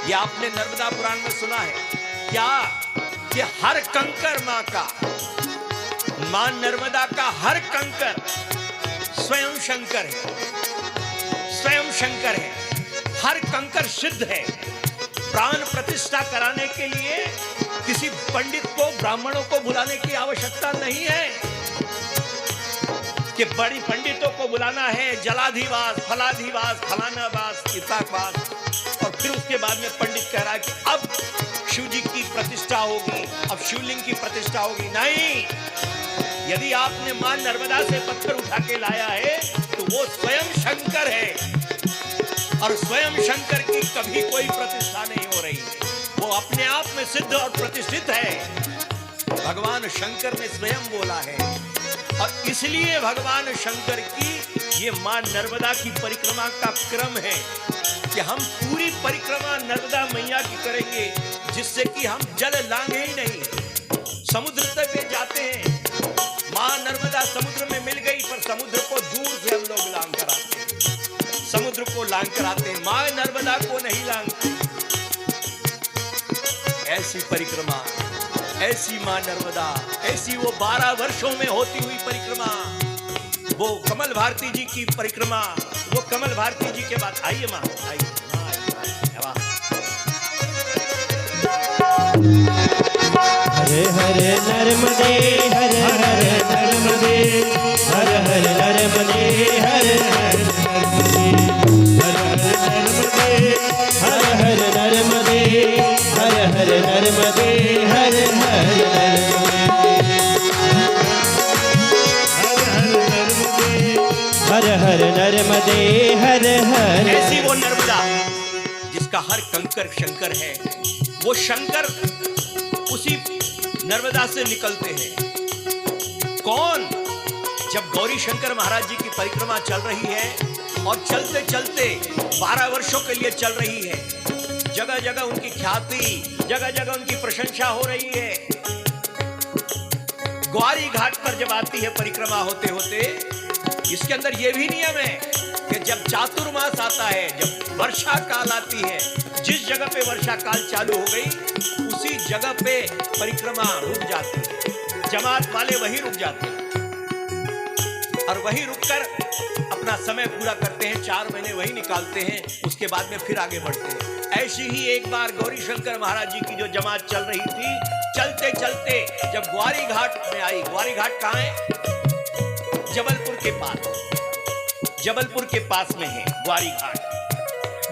ये आपने नर्मदा पुराण में सुना है क्या, कि हर कंकर मां का, मां नर्मदा का हर कंकर स्वयं शंकर है, स्वयं शंकर है। हर कंकर सिद्ध है। प्राण प्रतिष्ठा कराने के लिए किसी पंडित को, ब्राह्मणों को बुलाने की आवश्यकता नहीं है कि बड़ी पंडितों को बुलाना है, जलाधिवास, फलाधिवास, फलानावास, इताकवास, और फिर उसके बाद में पंडित कह रहा है कि अब शिव जी की प्रतिष्ठा होगी, अब शिवलिंग की प्रतिष्ठा होगी। नहीं, यदि आपने मां नर्मदा से पत्थर उठा के लाया है तो वो स्वयं शंकर है, और स्वयं शंकर की कभी कोई प्रतिष्ठा नहीं हो रही, वो अपने आप में सिद्ध और प्रतिष्ठित है। भगवान शंकर ने स्वयं बोला है, और इसलिए भगवान शंकर की ये मां नर्मदा की परिक्रमा का क्रम है कि हम पूरी परिक्रमा नर्मदा मैया की करेंगे, जिससे कि हम जल लांघे ही नहीं, समुद्र तक जाते हैं। मां नर्मदा समुद्र में मिल गई, पर समुद्र को दूर से हम लोग लांघ कर आते हैं, समुद्र को लांघ कर आते हैं, मां नर्मदा को नहीं लांघते। ऐसी परिक्रमा, ऐसी मां नर्मदा, ऐसी वो 12 वर्षों में होती हुई परिक्रमा, वो कमल भारती जी की परिक्रमा, वो कमल भारती जी के बाद आइए मां, आइए मां, आइए वाह। हरे हरे नर्मदे, हरे हरे नर्मदे, हर हर नर्मदे, हर हर नर्मदे, हर हर नर्मदे, हर हर नर्मदे, हर हर हर हर नर्मदे, हर हर। ऐसी वो नर्मदा जिसका हर कंकर शंकर है, वो शंकर उसी नर्मदा से निकलते हैं। कौन? जब गौरी शंकर महाराज जी की परिक्रमा चल रही है, और चलते चलते 12 वर्षों के लिए चल रही है, जगह जगह उनकी ख्याति, जगह जगह उनकी प्रशंसा हो रही है। ग्वारी घाट पर जब आती है परिक्रमा होते होते, इसके अंदर यह भी नियम है कि जब चातुर्मास आता है, जब वर्षा काल आती है, जिस जगह पे वर्षा काल चालू हो गई, उसी जगह पे परिक्रमा रुक जाती है, जमात वाले वहीं रुक जाते हैं, और वहीं रुककर अपना समय पूरा करते हैं, 4 महीने वहीं निकालते हैं, उसके बाद में फिर आगे बढ़ते हैं। ऐसी ही एक बार गौरी शंकर महाराज जी की जो जमात चल रही थी, चलते चलते जब ग्वारी घाट में आई, ग्वारी घाट कहाँ है? जबलपुर के पास, जबलपुर के पास में है ग्वारी घाट।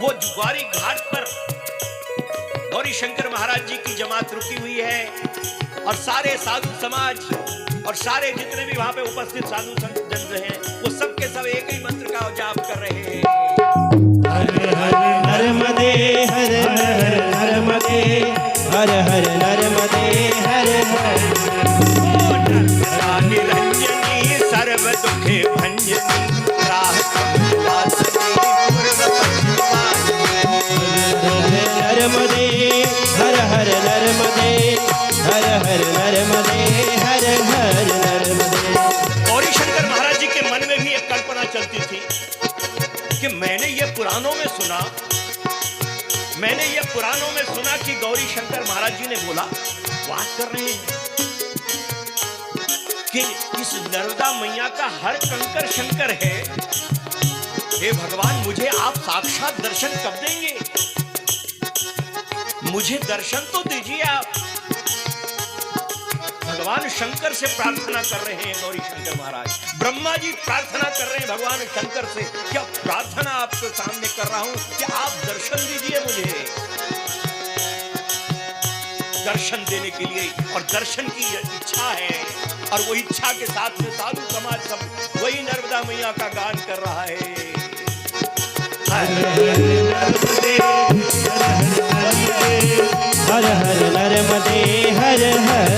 वो ग्वारी घाट पर गौरी शंकर महाराज जी की जमात रुकी हुई है, और सारे साधु समाज और सारे जितने भी वहां पे उपस्थित साधु संत जन हैं, वो सब के सब एक ही मंत्र का जाप कर रहे हैं। हर हर नर्मदे, हर हर नर्मदे, हर हर नर्मदे, हर हर निरंजनी सर्व दुखे भंजनी राहत वासनी नर्मदे, हर हर नर्मदे, हर हर नर्मदे, हर हर नर्मदे। गौरी शंकर महाराज जी के मन में भी एक कल्पना चलती थी कि मैंने ये पुराणों में सुना, मैंने ये पुराणों में सुना कि गौरी शंकर महाराज जी ने बोला, बात कर रहे हैं कि इस नर्मदा मैया का हर कंकर शंकर है। हे भगवान, मुझे आप साक्षात दर्शन कब देंगे? मुझे दर्शन तो दीजिए आप। भगवान शंकर से प्रार्थना कर रहे हैं गौरी शंकर महाराज। ब्रह्मा जी प्रार्थना कर रहे हैं भगवान शंकर से। क्या प्रार्थना आपके सामने कर रहा हूं कि आप दर्शन दीजिए मुझे, दर्शन देने के लिए। और दर्शन की इच्छा है, और वो इच्छा के साथ में साधु समाज सब वही नर्मदा मैया का गान कर रहा है। हर नर्मदे हर हर नर्मदे हर हर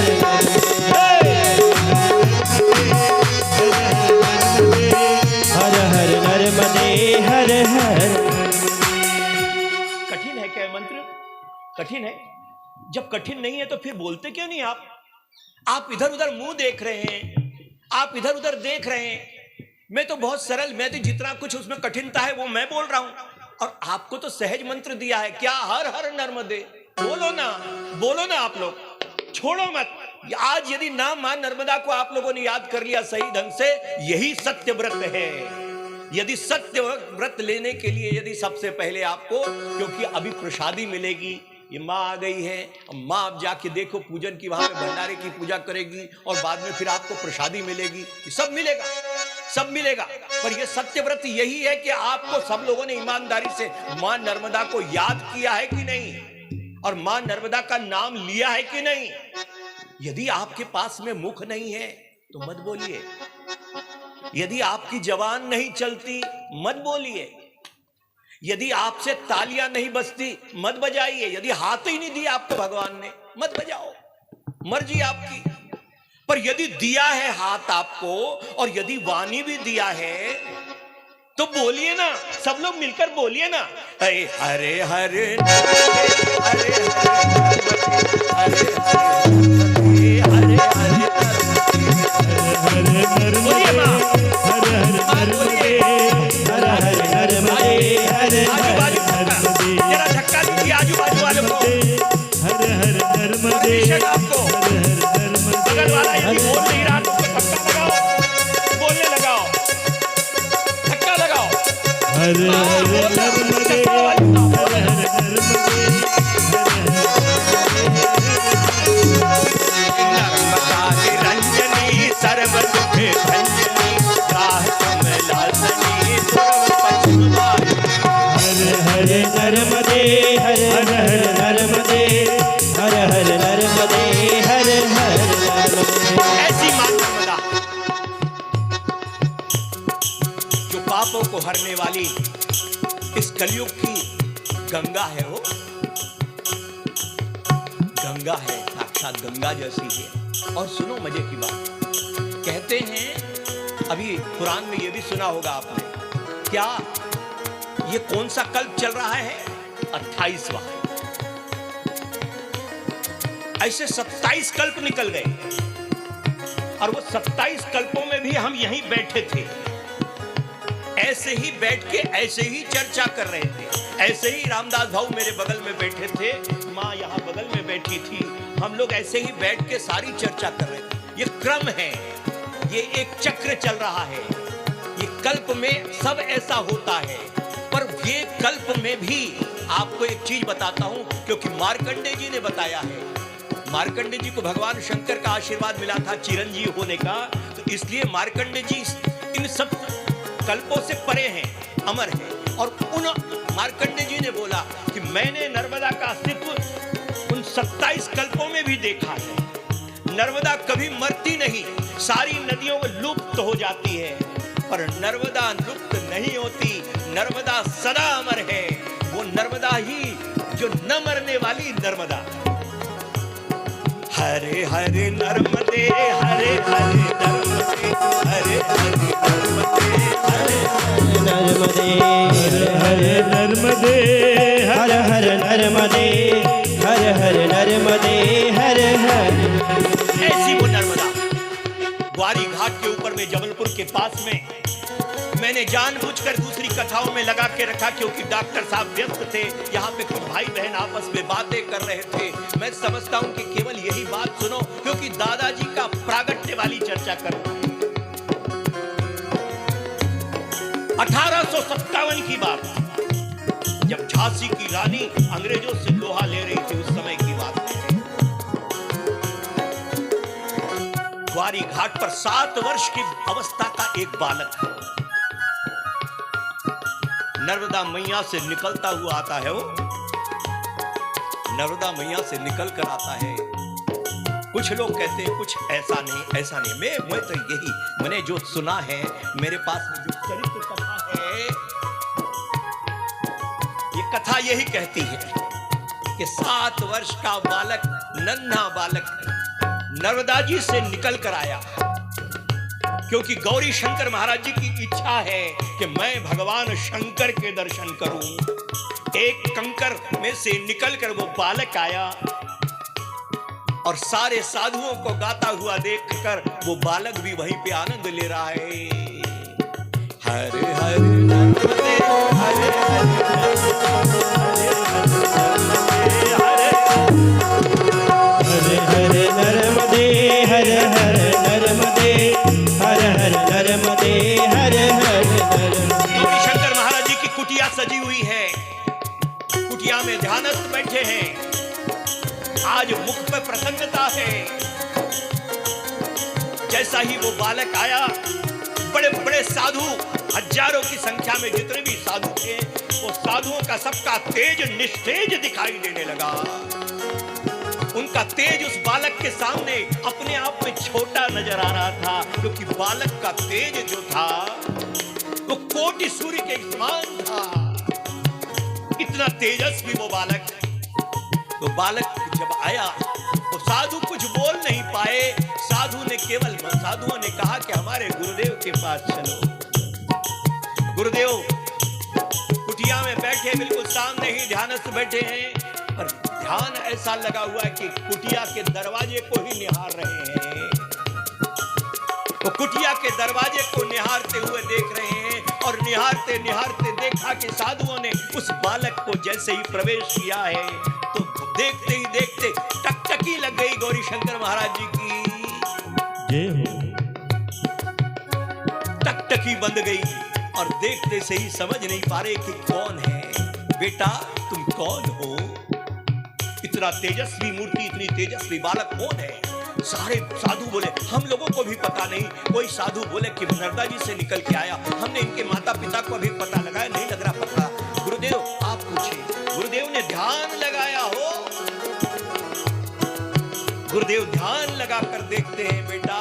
हर हर नर्मदे हर हर। कठिन है क्या मंत्र? कठिन है? जब कठिन नहीं है तो फिर बोलते क्यों नहीं आप? आप इधर उधर मुंह देख रहे हैं, आप इधर उधर देख रहे हैं। मैं तो बहुत सरल, मैं तो जितना कुछ उसमें कठिनता है वो मैं बोल रहा हूं, और आपको तो सहज मंत्र दिया है। क्या हर हर नर्मदे? बोलो ना, बोलो ना आप लोग, छोड़ो मत। आज यदि नाम मां नर्मदा को आप लोगों ने याद कर लिया सही ढंग से, यही सत्य व्रत है। यदि सत्य व्रत लेने के लिए यदि सबसे पहले आपको, क्योंकि अभी प्रसादी मिलेगी, ये माँ आ गई है, माँ आप जाके देखो पूजन की, वहां पे भंडारे की पूजा करेगी, और बाद में फिर आपको प्रसादी मिलेगी। ये सब मिलेगा, सब मिलेगा। पर ये सत्य व्रत यही है कि आपको सब लोगों ने ईमानदारी से माँ नर्मदा को याद किया है कि नहीं, और माँ नर्मदा का नाम लिया है कि नहीं। यदि आपके पास में मुख नहीं है तो मत बोलिए, यदि आपकी जबान नहीं चलती मत बोलिए, यदि आपसे तालियां नहीं बजती मत बजाइए, यदि हाथ ही नहीं दिया आपको भगवान ने मत बजाओ, मर्जी आपकी। पर यदि दिया है हाथ आपको, और यदि वाणी भी दिया है, तो बोलिए ना, सब लोग मिलकर बोलिए ना, हरे हरे हरे हरे बोलिए माँ, आजू बाजू जरा धक्का दीजिए आजू बाजू वालों को। परमिशन आपको, बगल वाला यदि बोल नहीं रहा तो धक्का लगाओ, बोलने लगाओ, धक्का लगाओ। हर हर नर्मदे हर हर नर्मदे नर्मदा निरंजनी सर्व दुख भंजनी राह कमलासनी सर्व पशुवाहिनी। हर हर नर्मदे हर हर नर्मदे हर हर नर्मदे हर हर नर्मदे। ऐसी मां नर्मदा जो पापों को हरने वाली इस कलयुग की गंगा है, वो गंगा है, साक्षात गंगा जैसी है। और सुनो मजे की बात, कहते हैं अभी कुरान में ये भी सुना होगा आपने, क्या ये कौन सा कल्प चल रहा है? 28वां। ऐसे 27 कल्प निकल गए, और वो 27 कल्पों में भी हम यहीं बैठे थे, ऐसे ही बैठ के ऐसे ही चर्चा कर रहे थे। ऐसे ही रामदास भाऊ मेरे बगल में बैठे थे, माँ यहाँ बगल में बैठी थी, हम लोग ऐसे ही बैठ के सारी चर्चा कर रहे थे। ये क्रम है, ये एक चक्र चल रहा है, ये कल्प में सब ऐसा होता है। पर ये कल्प में भी आपको एक चीज बताता हूं, क्योंकि मार्कंडेय जी ने बताया है। मार्कंडेय जी को भगवान शंकर का आशीर्वाद मिला था चिरंजीव होने का, तो इसलिए मार्कंडेय जी इन सब कल्पों से परे हैं, अमर हैं। और उन मार्कंडेय जी ने बोला कि मैंने नर्मदा का अस्तित्व उन 27 कल्पों में भी देखा है। नर्मदा कभी मरती नहीं, सारी नदियों में लुप्त हो जाती है, पर नर्मदा लुप्त नहीं होती, नर्मदा सदा अमर है। वो नर्मदा ही जो न मरने वाली नर्मदा। हरे हरे नर्मदे हरे हरे नर्मदे हरे हरे नर्मदे हरे नर्मदे हर हर नर्मदे हर हर नर्मदे हर हर नर्मदे हर हर। ऐसी वो नर्मदा ग्वारी घाट के ऊपर में, जबलपुर के पास में मैंने जानबूझकर दूसरी कथाओं में लगा के रखा क्योंकि डॉक्टर साहब व्यस्त थे, यहाँ पे कुछ भाई बहन आपस में बातें कर रहे थे। मैं समझता हूँ कि केवल यही बात सुनो क्योंकि दादाजी का प्रागट्य वाली चर्चा कर रहे हैं। 1857 की बात, जब झांसी की रानी अंग्रेजों से लोहा ले रही थी, उस समय की बात है। ग्वारी घाट पर 7 वर्ष की अवस्था का एक बालक है, नर्मदा मैया से निकलता हुआ आता है। वो नर्मदा मैया से निकल कर आता है। कुछ लोग कहते हैं कुछ ऐसा नहीं ऐसा नहीं। मैं तो यही मैंने जो सुना है, मेरे पास में जो चरित्र कथा है, ये कथा यही कहती है कि 7 वर्ष का बालक, नन्हा बालक नर्मदा जी से निकल कर आया क्योंकि गौरी शंकर महाराज जी की इच्छा है कि मैं भगवान शंकर के दर्शन करूं। एक कंकर में से निकलकर वो बालक आया और सारे साधुओं को गाता हुआ देखकर वो बालक भी वहीं पे आनंद ले रहा है। हरे हरे नर्मदे हरे हरे नर्मदे हरे हरे नर्मदे हरे हरे नर्मदे हरे हरे नर्मदे। गौरी शंकर महाराज जी की कुटिया सजी हुई है, कुटिया में ध्यानस्थ बैठे हैं। आज मुख पे प्रसन्नता है। जैसा ही वो बालक आया, बड़े बड़े साधु, हजारों की संख्या में जितने भी साधु थे, वो साधुओं का सबका तेज निस्तेज दिखाई देने लगा। उनका तेज उस बालक के सामने अपने आप में छोटा नजर आ रहा था क्योंकि बालक का तेज जो था वो कोटि सूर्य के समान था। इतना तेजस्वी वो बालक। तो बालक जब आया तो साधु कुछ बोल नहीं पाए। साधुओं ने कहा कि हमारे गुरुदेव के पास चलो। गुरुदेव कुटिया में बैठे, बिल्कुल सामने ही ध्यानस्थ बैठे हैं, पर ध्यान ऐसा लगा हुआ है कि कुटिया के दरवाजे को ही निहार रहे हैं। वो कुटिया के दरवाजे को निहारते हुए देख रहे हैं और निहारते निहारते देखा कि साधुओं ने उस बालक को जैसे ही प्रवेश किया है तो देखते ही देखते टकटकी लग गई गौरी शंकर महाराज जी की। जय हो। टकटकी बंद गई और देखते से ही समझ नहीं पा रहे कि कौन है। बेटा तुम कौन हो? इतना तेजस्वी मूर्ति, इतनी तेजस्वी बालक कौन है? सारे साधु बोले हम लोगों को भी पता नहीं। कोई साधु बोले कि नर्मदा जी से निकल के आया, हमने इनके माता पिता को अभी पता लगाया, नहीं लग रहा पता। गुरुदेव आप पूछिए। गुरुदेव ने ध्यान लगाया हो। गुरुदेव ध्यान लगा कर देखते हैं, बेटा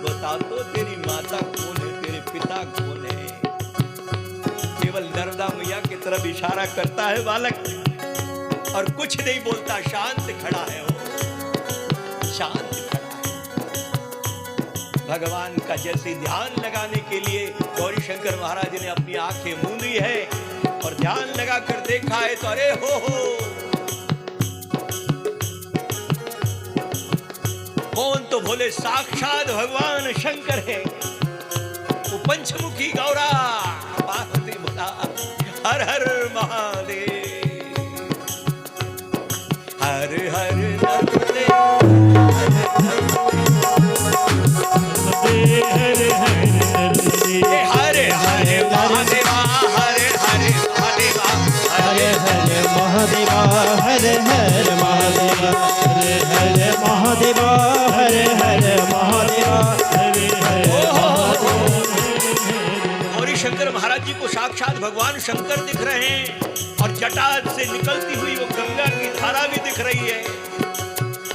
बता तो तेरी माता कौन है, तेरे पिता कौन है? केवल नर्मदा मैया की तरफ इशारा करता है बालक और कुछ नहीं बोलता, शांत खड़ा है वो, शांत खड़ा है। भगवान का जैसे ध्यान लगाने के लिए गौरी शंकर महाराज ने अपनी आंखें मूंदी है और ध्यान लगा कर देखा है तो अरे हो कौन? तो बोले साक्षात भगवान शंकर है। वो पंचमुखी गौरा पार्वती बोला हर हर महादेव, हर हर नर्मदे हरे हरे हरे महादेवा, हरे हरे महादेवा, हरे हरे महादेवा, हरे हरे महादेवा, हरे हरे महादेवा, हरे हरे महादेवा, हरे हरे। गौरी शंकर महाराज जी को साक्षात भगवान शंकर दिख रहे हैं और जटा से निकलती हुई वो गंगा की धारा भी दिख रही है।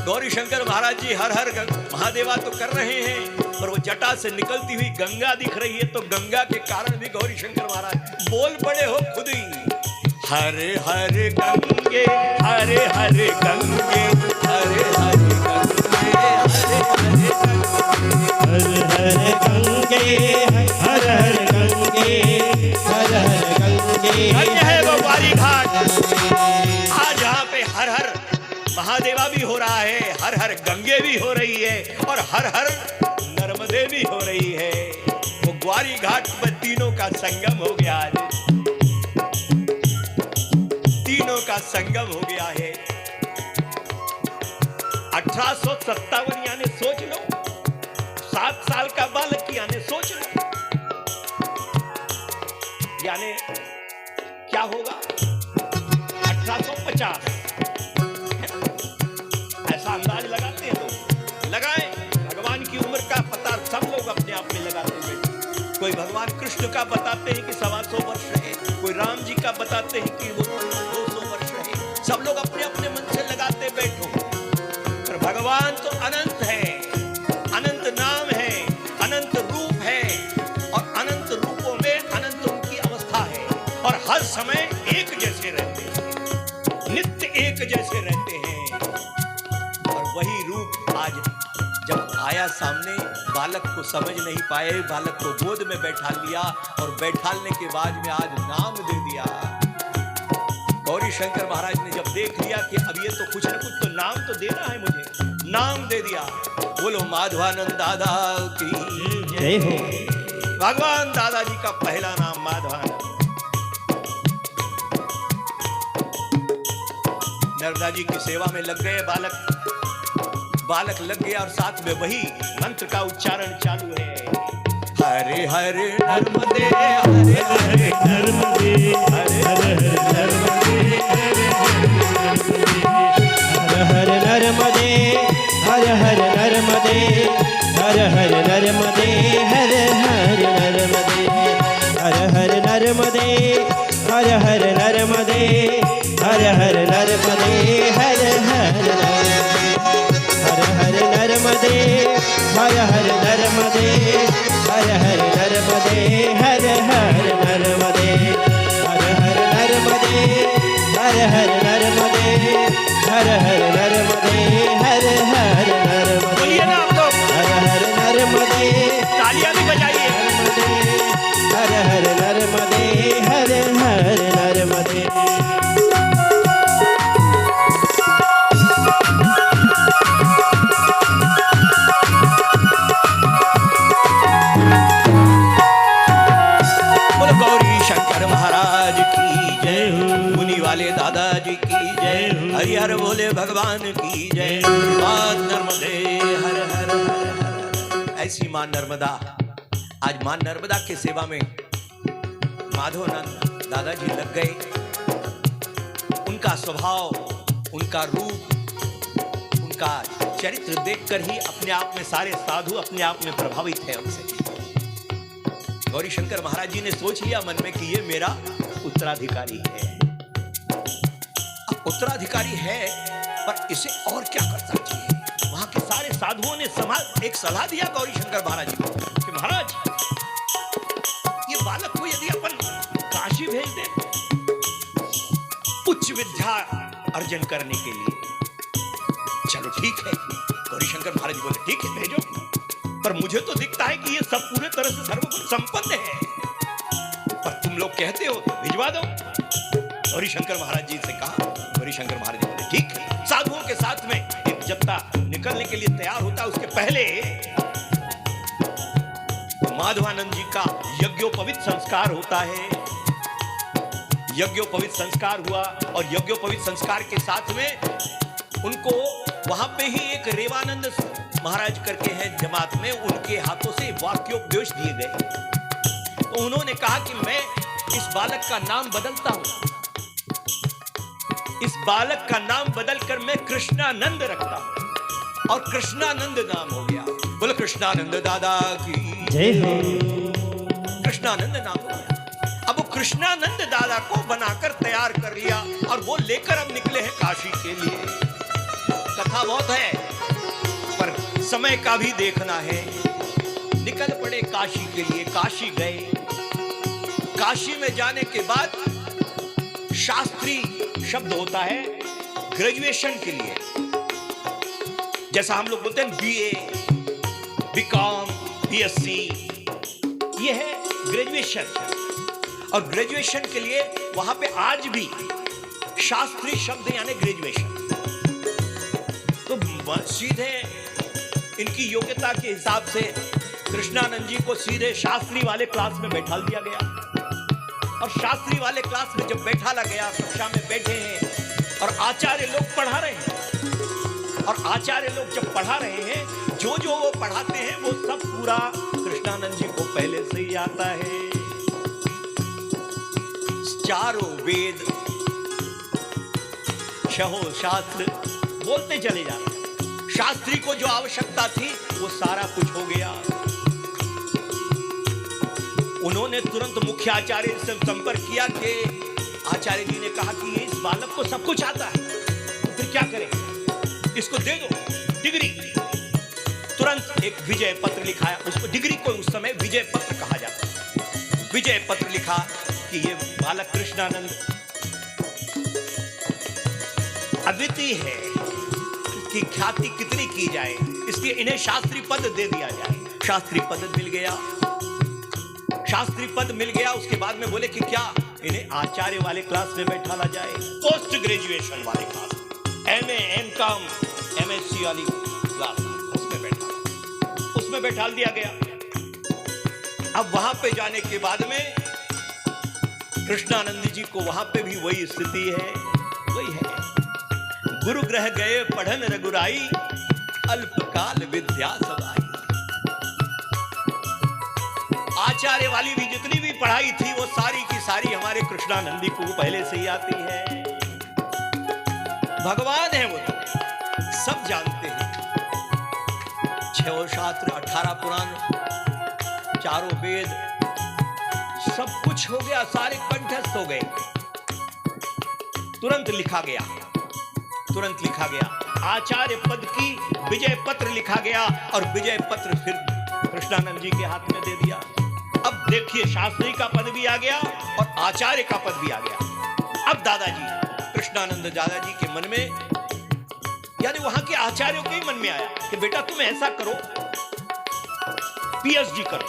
गौरी शंकर महाराज जी हर हर महादेवा तो कर रहे हैं पर वो जटा से निकलती हुई गंगा दिख रही है, तो गंगा के कारण भी गौरी शंकर महाराज बोल पड़े हो खुद ही, हरे हरे गंगे, हरे हरे गंगे, हरे हरे गंगे, हरे हरे गंगे, हरे हरे गंगे, हरे हरे गंगे, गंगे है वो ग्वारी घाट। आज यहाँ पे हर हर महादेवा भी हो रहा है, हर हर गंगे भी हो रही है और हर हर नर्मदे भी हो रही है। वो ग्वारी घाट पर तीनों का संगम हो गया है, तीनों का संगम हो गया है। 1857 यानी सोच लो, 7 साल का बालक यानी सोच लो, यानी क्या होगा 1850, ऐसा अंदाज लगाते हैं लोग, लगाएं। भगवान की उम्र का पता सब लोग अपने आप में लगाते हैं। कोई भगवान कृष्ण का बताते हैं कि 125 वर्ष है, कोई राम जी का बताते हैं कि वो 200 वर्ष है, सब लोग अपने अपने मन से लगाते बैठो। पर भगवान तो अनंत है, अनंत नाम है, अनंत रूप है, और अनंत रूपों में अनंत उनकी अवस्था है, और हर समय एक जैसे रहते हैं, नित्य एक जैसे रहते हैं। और वही रूप आज जब आया सामने, बालक को समझ नहीं पाए, बालक को गोद में बैठा लिया, और बैठालने के बाद में आज नाम दे दिया। गौरी शंकर महाराज ने जब देख लिया कि अब ये तो कुछ न कुछ तो नाम तो देना है मुझे, नाम दे दिया। बोलो माधवानंद दादा की जय हो। भगवान दादाजी का पहला नाम माधवानंद। नर्मदा जी की सेवा में लग गए बालक लग गया, और साथ में वही मंत्र का उच्चारण चालू है। हरे हरे नर्मदे, हरे हरे नर्मदे, हरे हरे नर्मदे, हर हर नर्मदे, हर हर नर्मदे, हर हर नर्मदे, हर हर नर्मदे, हर हर नर्मदे, हर हर नर्मदे, हर हर नर्मदे, हर हर नर्मदे, हर हर नर्मदे, हर हर नर्मदे, हर हर नर्मदे, हर हर नर्मदे, हर हर नर्मदे, हर हर नर्मदे, हर हर नर्मदे। बोलिए ना आप लोग, हर हर नर्मदे, तालियां भी बजाइए। हर हर नर्मदे, हर हर नर्मदे। बोलो गौरी शंकर महाराज की जय, मुनि वाले दादाजी की जय, हरिहर बोले भगवान की जय। मां नर्मदे, हर हर हर हर। ऐसी मां नर्मदा, आज मां नर्मदा के सेवा में माधवानंद दादाजी लग गए। उनका स्वभाव, उनका रूप, उनका चरित्र देखकर ही अपने आप में सारे साधु अपने आप में प्रभावित है उनसे। गौरी शंकर महाराज जी ने सोच लिया मन में कि ये मेरा उत्तराधिकारी है। अब उत्तराधिकारी है, पर इसे और क्या करना चाहिए। वहां के सारे साधुओं ने एक सलाह दिया गौरी शंकर महाराज जी को कि महाराज, ये बालक को यदि अपन काशी भेज दें उच्च विद्या अर्जन करने के लिए, चलो ठीक है। गौरी शंकर महाराज जी बोले ठीक है भेजो, पर मुझे तो दिखता है कि ये सब पूरे तरह से सर्वगुण संपन्न है, पर तुम लोग कहते हो तो भिजवा दो। गौरी शंकर महाराज जी से कहा, गौरी शंकर महाराज जी बोले ठीक है। साधुओं के साथ में एक जत्था निकलने के लिए तैयार होता है, उसके पहले माधवानंद जी का यज्ञोपवीत संस्कार होता है। यज्ञोपवीत संस्कार हुआ, और यज्ञोपवीत संस्कार के साथ में उनको वहां पे ही एक रेवानंद महाराज करके हैं जमात में, उनके हाथों से वाक्योपदेश दिए गए। तो उन्होंने कहा कि मैं इस बालक का नाम बदलता हूं, इस बालक का नाम बदलकर मैं कृष्णानंद रखता हूं, और कृष्णानंद नाम हो गया। बोलो कृष्णानंद दादा की जय हो। कृष्णानंद नाम हो गया। अब वो कृष्णानंद दादा को बनाकर तैयार कर लिया, और वो लेकर अब निकले हैं काशी के लिए। कथा बहुत है, पर समय का भी देखना है। निकल पड़े काशी के लिए, काशी गए। काशी में जाने के बाद शास्त्री शब्द होता है ग्रेजुएशन के लिए, जैसा हम लोग बोलते हैं बीए, बीकॉम, बीएससी, ये है ग्रेजुएशन। और ग्रेजुएशन के लिए वहां पे आज भी शास्त्री शब्द यानी ग्रेजुएशन। तो सीधे इनकी योग्यता के हिसाब से कृष्णानंद जी को सीधे शास्त्री वाले क्लास में बैठा दिया गया। और शास्त्री वाले क्लास में जब बैठाला गया, कक्षा में बैठे हैं और आचार्य लोग पढ़ा रहे हैं। और आचार्य लोग जब पढ़ा रहे हैं, जो जो वो पढ़ाते हैं वो सब पूरा कृष्णानंद जी को पहले से ही आता है। चारों वेद, छहों शास्त्र बोलते चले जा रहे हैं। शास्त्री को जो आवश्यकता थी वो सारा कुछ हो गया। उन्होंने तुरंत मुख्य आचार्य से संपर्क किया कि आचार्य जी ने कहा कि इस बालक को सब कुछ आता है, तो फिर क्या करें, इसको दे दो डिग्री। तुरंत एक विजय पत्र लिखाया। उसको डिग्री को उस समय विजय पत्र कहा जाता है। विजय पत्र लिखा कि ये बालक कृष्णानंद अद्वितीय है, इसकी ख्याति कितनी की जाए, इसलिए इन्हें शास्त्री पद दे दिया जाए। शास्त्री पद मिल गया। शास्त्री पद मिल गया। उसके बाद में बोले कि क्या इन्हें आचार्य वाले क्लास में बैठाला जाए, पोस्ट ग्रेजुएशन वाले क्लास, एमए, एमकॉम, एमएससी वाली क्लास, उसमें बैठा दिया गया। अब वहां पे जाने के बाद में कृष्णानंद जी को वहां पे भी वही स्थिति है, वही है। गुरु ग्रह गए पढ़न रघुराई, अल्पकाल विद्या सब आई। आचार्य वाली भी जितनी भी पढ़ाई थी वो सारी की सारी हमारे कृष्णानंद जी को पहले से ही आती है। भगवान है वो, तो सब जानते हैं। 6 शास्त्र, 18 पुराण, चारों वेद, सब कुछ हो गया, सारे कंठस्थ हो गए। तुरंत लिखा गया, तुरंत लिखा गया। आचार्य पद की विजय पत्र लिखा गया और विजय पत्र फिर कृष्णानंद जी के हाथ में दे दिया। अब देखिए, शास्त्री का पद भी आ गया और आचार्य का पद भी आ गया। अब दादाजी, कृष्णानंद दादाजी के मन में, यानी वहां के आचार्यों के ही मन में आया कि बेटा तुम ऐसा करो, पीएचडी करो,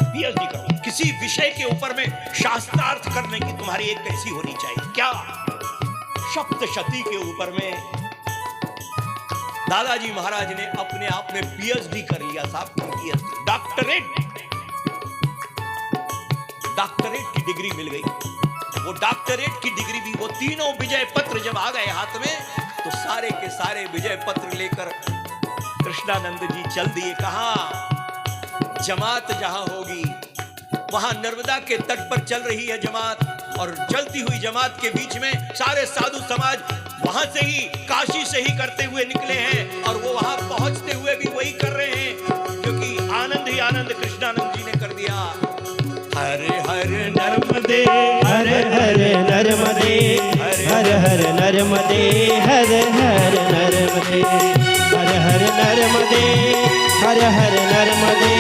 पीएचडी करो, किसी विषय के ऊपर में शास्त्रार्थ करने की तुम्हारी एक कैसी होनी चाहिए। क्या सप्तशती के ऊपर में दादाजी महाराज ने अपने आप में पीएचडी कर लिया साहब, पीएचडी, डॉक्टरेट की डिग्री मिल गई। वो डॉक्टरेट की डिग्री भी, वो तीनों विजय पत्र जब आ गए हाथ में, तो सारे के सारे विजय पत्र लेकर कृष्णानंद जी चल दिए। कहां? जमात जहां होगी वहां नर्मदा के तट पर चल रही है जमात, और चलती हुई जमात के बीच में सारे साधु समाज वहां से ही, काशी से ही करते हुए निकले हैं, और वो वहां पहुंचते हुए भी वही कर रहे हैं, क्योंकि आनंद ही आनंद कृष्णानंद जी ने कर दिया। हरे हरे नर्मदे, हरे हरे नर्मदे, हरे हरे नर्मदे, हरे हरे नर्मदे, हरे हरे नर्मदे, हरे हरे नर्मदे,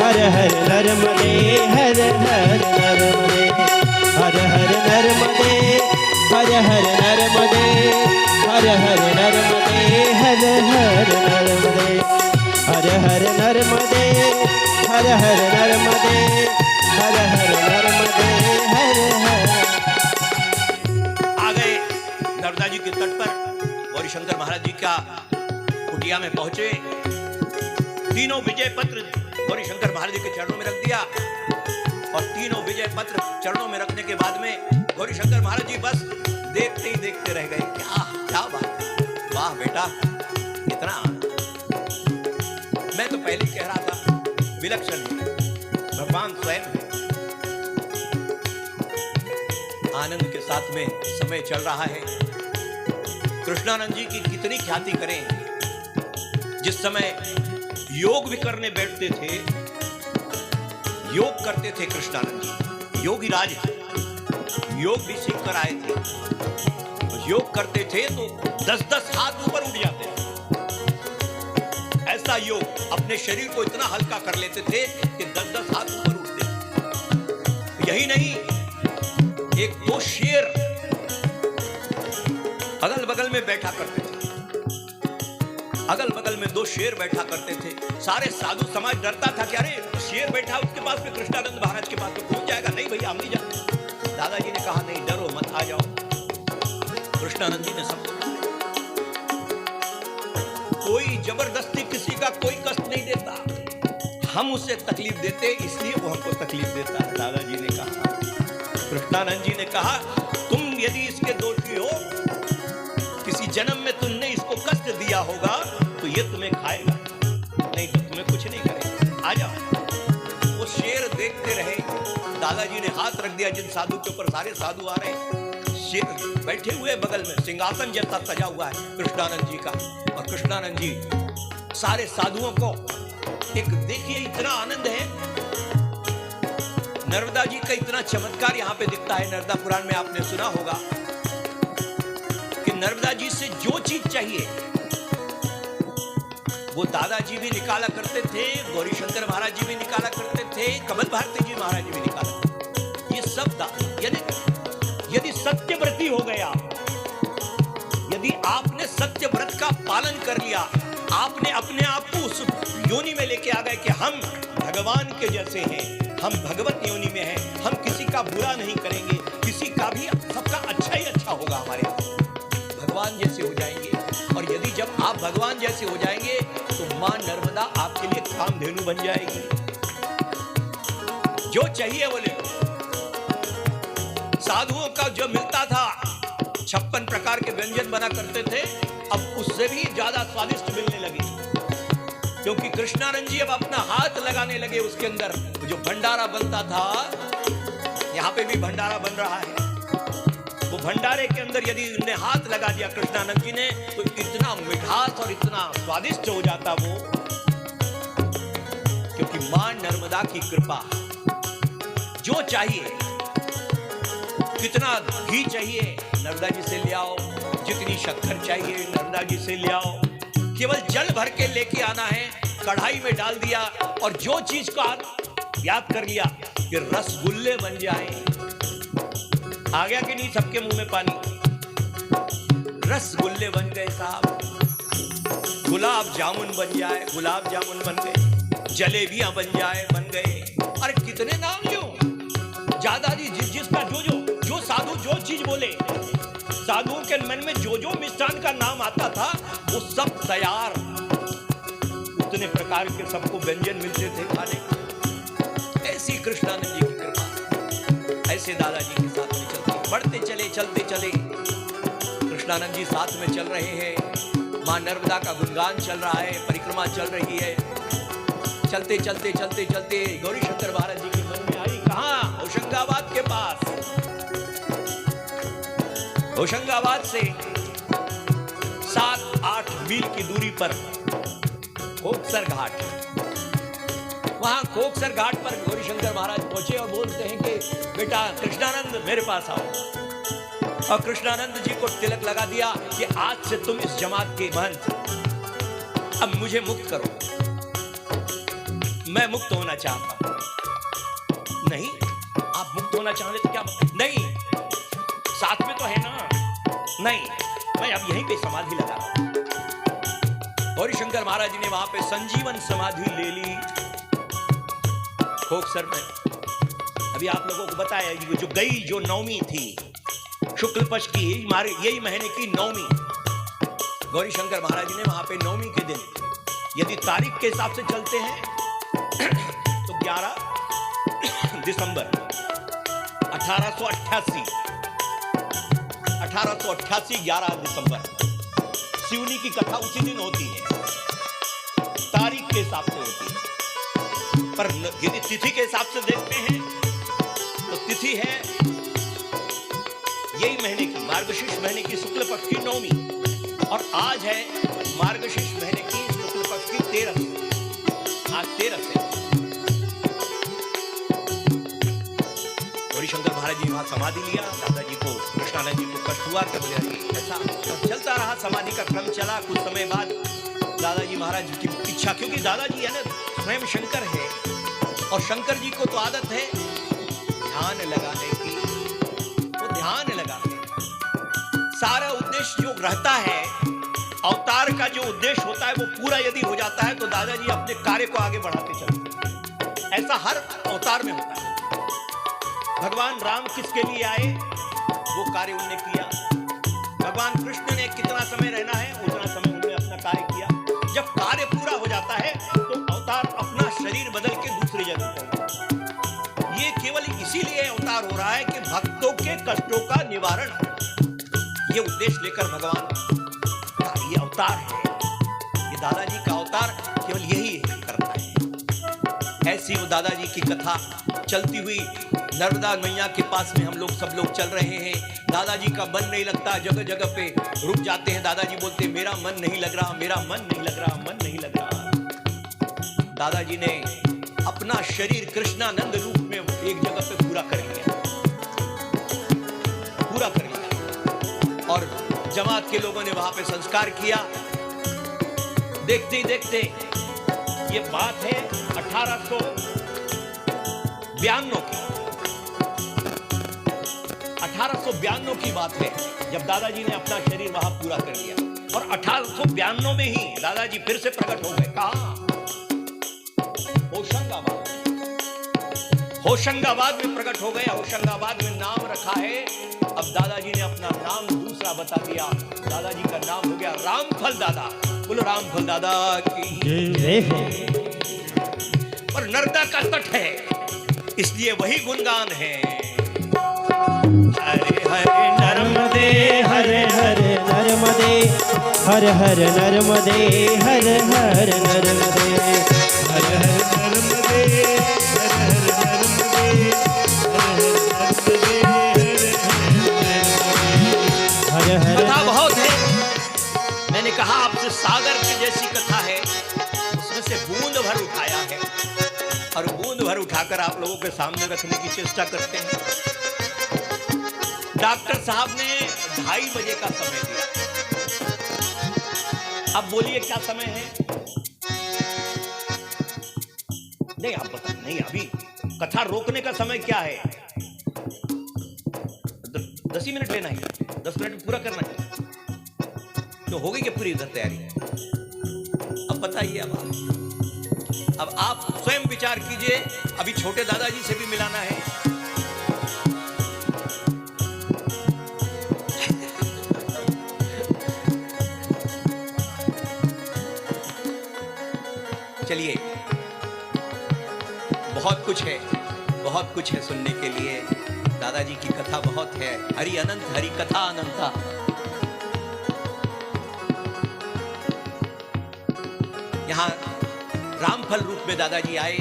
हरे हरे नर्मदे, हरे हरे नर्मदे, हरे हरे नर्मदे, हरे हरे नर्मदे, हरे हरे नर्मदे, हरे हरे नर्मदे, हरे हरे नर्मदे, हरे हरे नर्मदे, हरे हरे नर्मदे, हरे हरे। आ गए नर्मदा जी के तट पर, गौरीशंकर महाराज जी का कुटिया में पहुंचे। तीनों विजय पत्र गौरीशंकर महाराज जी के चरणों में रख दिया, और तीनों विजय पत्र चरणों में रखने के बाद में गौरीशंकर महाराज जी बस देखते ही देखते रह गए। क्या बात है, वाह बेटा, इतना आनंद। मैं तो पहले कह रहा था विलक्षण है, भगवान स्वयं है। आनंद के साथ में समय चल रहा है। कृष्णानंद जी की कितनी ख्याति करें। जिस समय योग भी करने बैठते थे, योग करते थे कृष्णानंद जी, योगी राज है, योग भी सीख कर आए थे। तो योग करते थे तो 10-10 हाथ ऊपर उठ जाते थे। ऐसा योग, अपने शरीर को इतना हल्का कर लेते थे कि 10-10 हाथ ऊपर उठते थे। यही नहीं, एक 2 शेर अगल बगल में बैठा करते थे। अगल बगल में 2 शेर बैठा करते थे। सारे साधु समाज डरता था कि अरे शेर बैठा उसके पास में, कृष्णानंद महाराज के पास में पहुंच जाएगा। नहीं भैया, हम नहीं जाते। दादाजी ने कहा नहीं, डरो मत, आ जाओ। कृष्णानंद जी ने सब, कोई जबरदस्ती किसी का कोई हम उसे तकलीफ देते इसलिए वो हमको तकलीफ देता है। दादाजी ने कहा, कृष्णानंद जी ने कहा, तुम यदि इसके दोषी हो, किसी जन्म में तुमने इसको कष्ट दिया होगा तो ये तुम्हें खाएगा, नहीं तो तुम्हें कुछ नहीं करेगा। आ जाओ। वो शेर देखते रहे। दादाजी ने हाथ रख दिया जिन साधु के ऊपर, सारे साधु आ रहे हैं। शेर बैठे हुए बगल में, सिंहासन जैसा सजा हुआ है कृष्णानंद जी का। और कृष्णानंद जी सारे साधुओं को एक, देखिए इतना आनंद है। नर्मदा जी का इतना चमत्कार यहाँ पे दिखता है। नर्मदा पुराण में आपने सुना होगा कि नर्मदा जी से जो चीज चाहिए वो दादाजी भी निकाला करते थे, गौरीशंकर महाराज जी भी निकाला करते थे, कमल भारती जी महाराज जी भी निकाला करते। ये सब यदि सत्यव्रती हो गया, यदि आपने सत्यव्रत का पालन कर लिया, आपने अपने आप को उस योनि में लेके आ गए कि हम भगवान के जैसे हैं, हम भगवत योनि में हैं, हम किसी का बुरा नहीं करेंगे, किसी का भी, सबका अच्छा ही अच्छा होगा हमारे यहाँ, भगवान जैसे हो जाएंगे। और यदि जब आप भगवान जैसे हो जाएंगे तो मां नर्मदा आपके लिए कामधेनु बन जाएगी। जो चाहिए वो ले लो। साधुओं का जो मिलता था, 56 प्रकार के व्यंजन बना करते थे, अब उससे भी ज्यादा स्वादिष्ट मिलने लगे, क्योंकि कृष्णानंद जी अब अपना हाथ लगाने लगे उसके अंदर। जो भंडारा बनता था, यहाँ पे भी भंडारा बन रहा है, वो भंडारे के अंदर यदि उन्हें हाथ लगा दिया कृष्णानंद जी ने, तो इतना मिठास और इतना स्वादिष्ट हो जाता वो, क्योंकि मां नर्मदा की कृपा। जो चाहिए, कितना घी चाहिए नर्मदा जी से ले आओ, जितनी शक्कर चाहिए नर्मदा जी से ले आओ, केवल जल भर के लेके आना है, कढ़ाई में डाल दिया और जो चीज का याद कर लिया कि रसगुल्ले बन जाए। आ गया कि नहीं सबके मुंह में पानी? रसगुल्ले बन गए साहब, गुलाब जामुन बन जाए, गुलाब जामुन बन गए, जलेबियां बन जाए, बन गए। अरे कितने नाम लो दादाजी, जिसका जो साधु जो चीज बोले, साधुओं के मन में जो मिष्ठान का नाम आता था वो सब तैयार, उतने प्रकार के सबको व्यंजन मिलते थे खाने को। ऐसी कृष्णानंद जी की कृपा, ऐसे दादाजी के साथ में चलते बढ़ते चले, चलते चले। कृष्णानंद जी साथ में चल रहे हैं, मां नर्मदा का गुणगान चल रहा है, परिक्रमा चल रही है। चलते चलते चलते चलते गौरीशंकर महाराज जी के मन में आई, कहां? होशंगाबाद के पास। होशंगाबाद से 7-8 मील की दूरी पर कोकसर घाट, वहां कोकसर घाट पर गौरीशंकर महाराज पहुंचे और बोलते हैं कि बेटा कृष्णानंद मेरे पास आओ। और कृष्णानंद जी को तिलक लगा दिया कि आज से तुम इस जमात के महंत, अब मुझे मुक्त करो, मैं मुक्त होना चाहता हूं। नहीं, आप मुक्त होना चाहते तो क्या? नहीं, साथ में तो है ना। नहीं, मैं अब यहीं पे समाधि लगा रहा हूं। गौरीशंकर महाराज जी ने वहां पे संजीवन समाधि ले ली कोकसर में। अभी आप लोगों को बताया जो नवमी थी, शुक्ल पक्ष की, यही महीने की नवमी, गौरीशंकर महाराज जी ने वहां पे नवमी के दिन, यदि तारीख के हिसाब से चलते हैं तो 11 दिसंबर 1888 11 दिसंबर शिवनी की कथा उसी दिन होती है, तारीख के हिसाब से होती है। पर यदि तिथि के हिसाब से देखते हैं तो तिथि है यही महीने की, मार्गशीर्ष महीने की शुक्ल पक्ष की नवमी, और आज है मार्गशीर्ष महीने की शुक्ल पक्ष की 13। आज 13 से गौरीशंकर महाराज जी वहां समाधि लिया। दादाजी को, कृष्णानंद जी को कष्ट हुआ, कर ऐसा चलता रहा, समाधि का क्रम चला। कुछ समय बाद दादाजी महाराज की इच्छा, क्योंकि दादाजी है ना स्वयं शंकर है, और शंकर जी को तो आदत है ध्यान लगाने की, वो ध्यान लगाते सारा उद्देश्य जो रहता है, अवतार का जो उद्देश्य होता है वो पूरा यदि हो जाता है तो दादाजी अपने कार्य को आगे बढ़ाते चलते। ऐसा हर अवतार में होता है। भगवान राम किसके लिए आए, वो कार्य उन्होंने किया। भगवान कृष्ण ने कितना समय रहना है, उतना समय उन्होंने अपना कार्य किया। जब कार्य पूरा हो जाता है तो अवतार अपना शरीर बदल उद्देश्य लेकर भगवान का ये अवतार है, ये दादाजी का अवतार केवल यही करता है। ऐसी वो दादाजी की कथा चलती हुई नर्मदा मैया के पास में हम सब लोग चल रहे हैं। दादाजी का मन नहीं लगता, जगह जगह पे रुक जाते हैं। दादाजी बोलते हैं मेरा मन नहीं लग रहा, मेरा मन नहीं लग रहा, मन नहीं लग रहा। दादाजी ने अपना शरीर कृष्णानंद रूप में एक जगह पे पूरा कर लिया, पूरा कर लिया। और जमात के लोगों ने वहां पे संस्कार किया। देखते ही देखते ये बात है 1892 की बात है, जब दादाजी ने अपना शरीर वहां पूरा कर लिया। और 1892 में ही दादाजी फिर से प्रकट हो गए। कहां? होशंगाबाद में। होशंगाबाद में प्रकट हो गए। होशंगाबाद में नाम रखा है। अब दादाजी ने अपना नाम दूसरा बता दिया। दादाजी का नाम हो गया रामफल दादा। बोलो रामफल दादा की जय हो। और नर्मदा का तट है, इसलिए वही गुणगान है। हरे हरे नर्मदे हरे हरे नर्मदे, हर हर नर्मदे, हर हर नर्मदे, हर हर नर्मदे हर हर नर्मदे, हर हर कथा बहुत है। मैंने कहा आपसे सागर की जैसी कथा है, उसमें से बूंद भर उठाया है और बूंद भर उठाकर आप लोगों के सामने रखने की चेष्टा करते हैं। डॉक्टर साहब ने 2:30 बजे का समय दिया। अब बोलिए क्या समय है? नहीं आप बता, नहीं अभी कथा रोकने का समय क्या है? 10 ही मिनट लेना है, 10 मिनट में पूरा करना है। तो हो गई क्या पूरी इधर तैयारी? अब बताइए। अब आप स्वयं विचार कीजिए। अभी छोटे दादाजी से भी मिलाना है। चलिए, बहुत कुछ है, बहुत कुछ है सुनने के लिए। दादाजी की कथा बहुत है। हरि अनंत, हरि कथा अनंता। यहाँ रामफल रूप में दादाजी आए,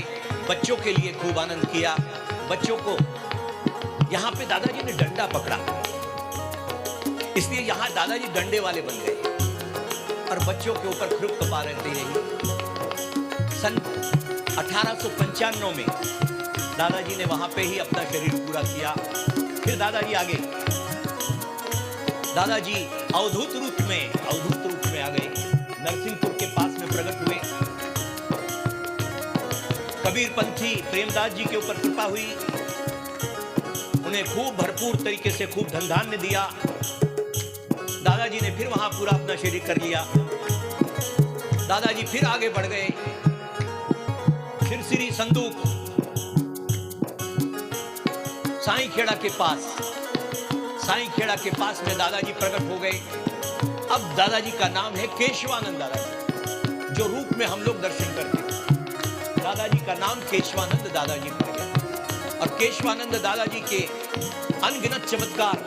बच्चों के लिए खूब आनंद किया। बच्चों को यहाँ पे दादाजी ने डंडा पकड़ा, इसलिए यहाँ दादाजी डंडे वाले बन गए और बच्चों के ऊपर खूब कपा रहती रही। सन 1895 में दादाजी ने वहां पे ही अपना शरीर पूरा किया। फिर दादाजी आगे, दादाजी अवधूत रूप में आ गए। नरसिंहपुर के पास में प्रकट हुए। कबीर पंथी प्रेमदास जी के ऊपर कृपा हुई, उन्हें खूब भरपूर तरीके से खूब धन धान्य दिया। दादाजी ने फिर वहां पूरा अपना शरीर कर लिया। दादाजी फिर आगे बढ़ गए। सिरसिरी संदूक साईं खेड़ा के पास में दादाजी प्रकट हो गए। अब दादाजी का नाम है केशवानंद दादाजी, जो रूप में हम लोग दर्शन करते हैं। दादाजी का नाम केशवानंद दादाजी पड़ गया। और केशवानंद दादाजी के अनगिनत चमत्कार,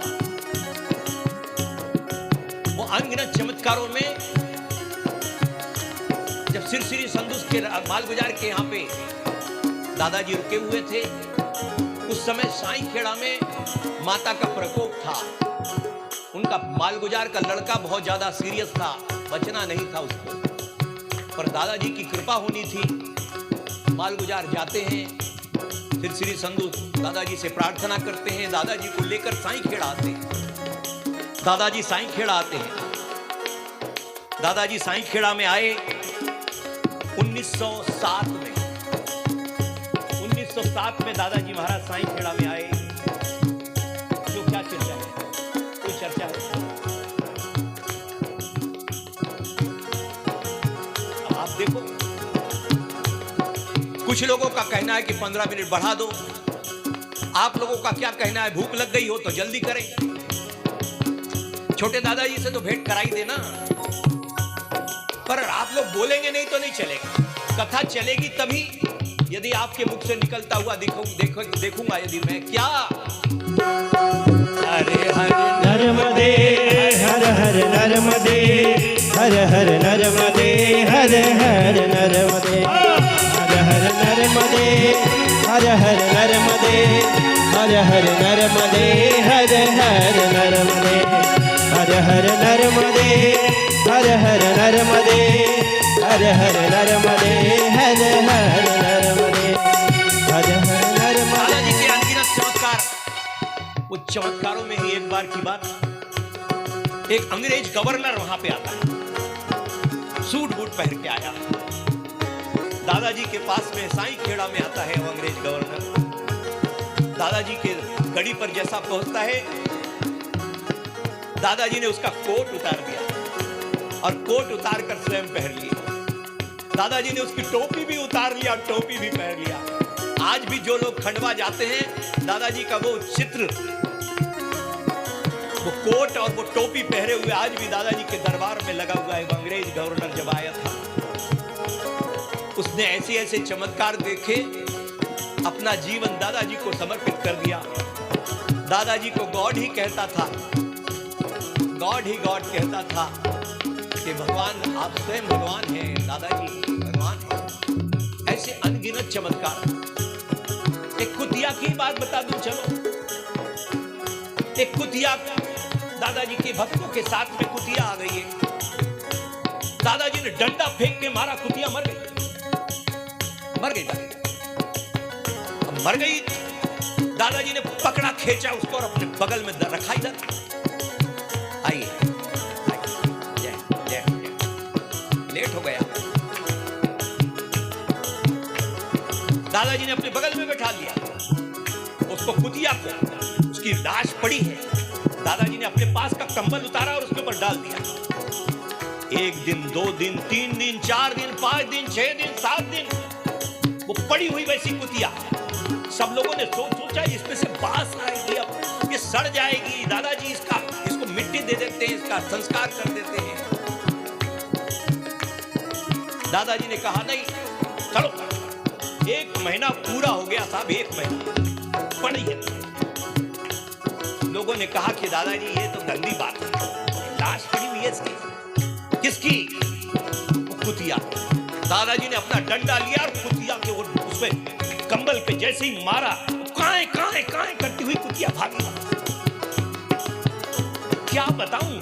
वो अनगिनत चमत्कारों में जब सिरसिरी संदूक के मालगुजार के यहाँ पे दादाजी रुके हुए थे, उस समय साईं खेड़ा में माता का प्रकोप था। उनका मालगुजार का लड़का बहुत ज्यादा सीरियस था, बचना नहीं था उसको, पर दादाजी की कृपा होनी थी। मालगुजार जाते हैं, सिरसिरी संदूक दादाजी से प्रार्थना करते हैं, दादाजी को लेकर साईं खेड़ा आते हैं। दादाजी साईं खेड़ा आते हैं। दादाजी साईं खेड़ा में आए 1907 में। 1907 में दादाजी महाराज साईं खेड़ा में आए। जो क्या चर्चा है? कोई चर्चा है? अब आप देखो, कुछ लोगों का कहना है कि 15 मिनट बढ़ा दो। आप लोगों का क्या कहना है? भूख लग गई हो तो जल्दी करें। छोटे दादाजी से तो भेंट कराई देना, पर आप लोग बोलेंगे नहीं तो नहीं चलेगा। कथा चलेगी तभी यदि आपके मुख से निकलता हुआ देखूंगा यदि मैं क्या। हरे हरे नर्मदे हर हर नर्मदे हर हर नर्मदे हर हर नर्मदे हर हर नर्मदे हर हर नर्मदे हर हर नर्मदे हर हर नर्मदे हर हर नर्मदे हर हर नर्मदे हर हर नर्मदे हर हर नर्मदे हर हर नर्मदे। दादाजी के अनगिनत चमत्कार। वो चमत्कारों में ही एक बार की बात, एक अंग्रेज गवर्नर वहां पे आता है, सूट बूट पहन के आया। दादाजी के पास में साईं खेड़ा में आता है वो अंग्रेज गवर्नर। दादाजी के गड़ी पर जैसा पहुंचता है, दादाजी ने उसका कोट उतार दिया और कोट उतार कर स्वयं पहन लिया। दादाजी ने उसकी टोपी भी उतार लिया, टोपी भी पहन लिया। आज भी जो लोग खंडवा जाते हैं, दादाजी का वो चित्र, वो कोट और वो टोपी पहरे हुए आज भी दादाजी के दरबार में लगा हुआ है। वो अंग्रेज गवर्नर जब आया था, उसने ऐसे ऐसे चमत्कार देखे, अपना जीवन दादाजी को समर्पित कर दिया। दादाजी को गॉड ही कहता था, गॉड ही गॉड कहता था कि भगवान आप स्वयं भगवान हैं, दादाजी भगवान हैं। ऐसे अनगिनत चमत्कार। एक कुतिया की बात बता दूं, चलो। एक कुतिया, दादाजी के भक्तों के साथ में कुतिया आ गई है। दादाजी ने डंडा फेंक के मारा, कुतिया मर गई, मर गई। अब मर गई, दादाजी ने पकड़ा, खींचा उसको और अपने बगल में रखा। इधर आइए, लेट हो गया। दादाजी ने अपने बगल में बैठा लिया उसको, कुतिया को। उसकी लाश पड़ी है। दादाजी ने अपने पास का कंबल उतारा और उसके ऊपर डाल दिया। 1 दिन, 2 दिन, 3 दिन, 4 दिन, 5 दिन, 6 दिन, 7 दिन वो पड़ी हुई वैसी कुतिया। सब लोगों ने सोचा इसमें से बास आएगी, अब ये सड़ जाएगी। दादाजी इसको मिट्टी दे देते हैं, इसका संस्कार कर देते हैं। दादाजी ने कहा नहीं, चलो। 1 महीना पूरा हो गया साहब, 1 महीना पड़ी है। लोगों ने कहा कि दादाजी ये तो गंदी बात है, लाश पड़ी हुई है इसकी। किसकी? कुतिया। दादाजी ने अपना डंडा लिया और कुतिया के उसपे कंबल पे जैसे ही मारा, काए काए काए करती हुई कुतिया भागी। क्या बताऊं,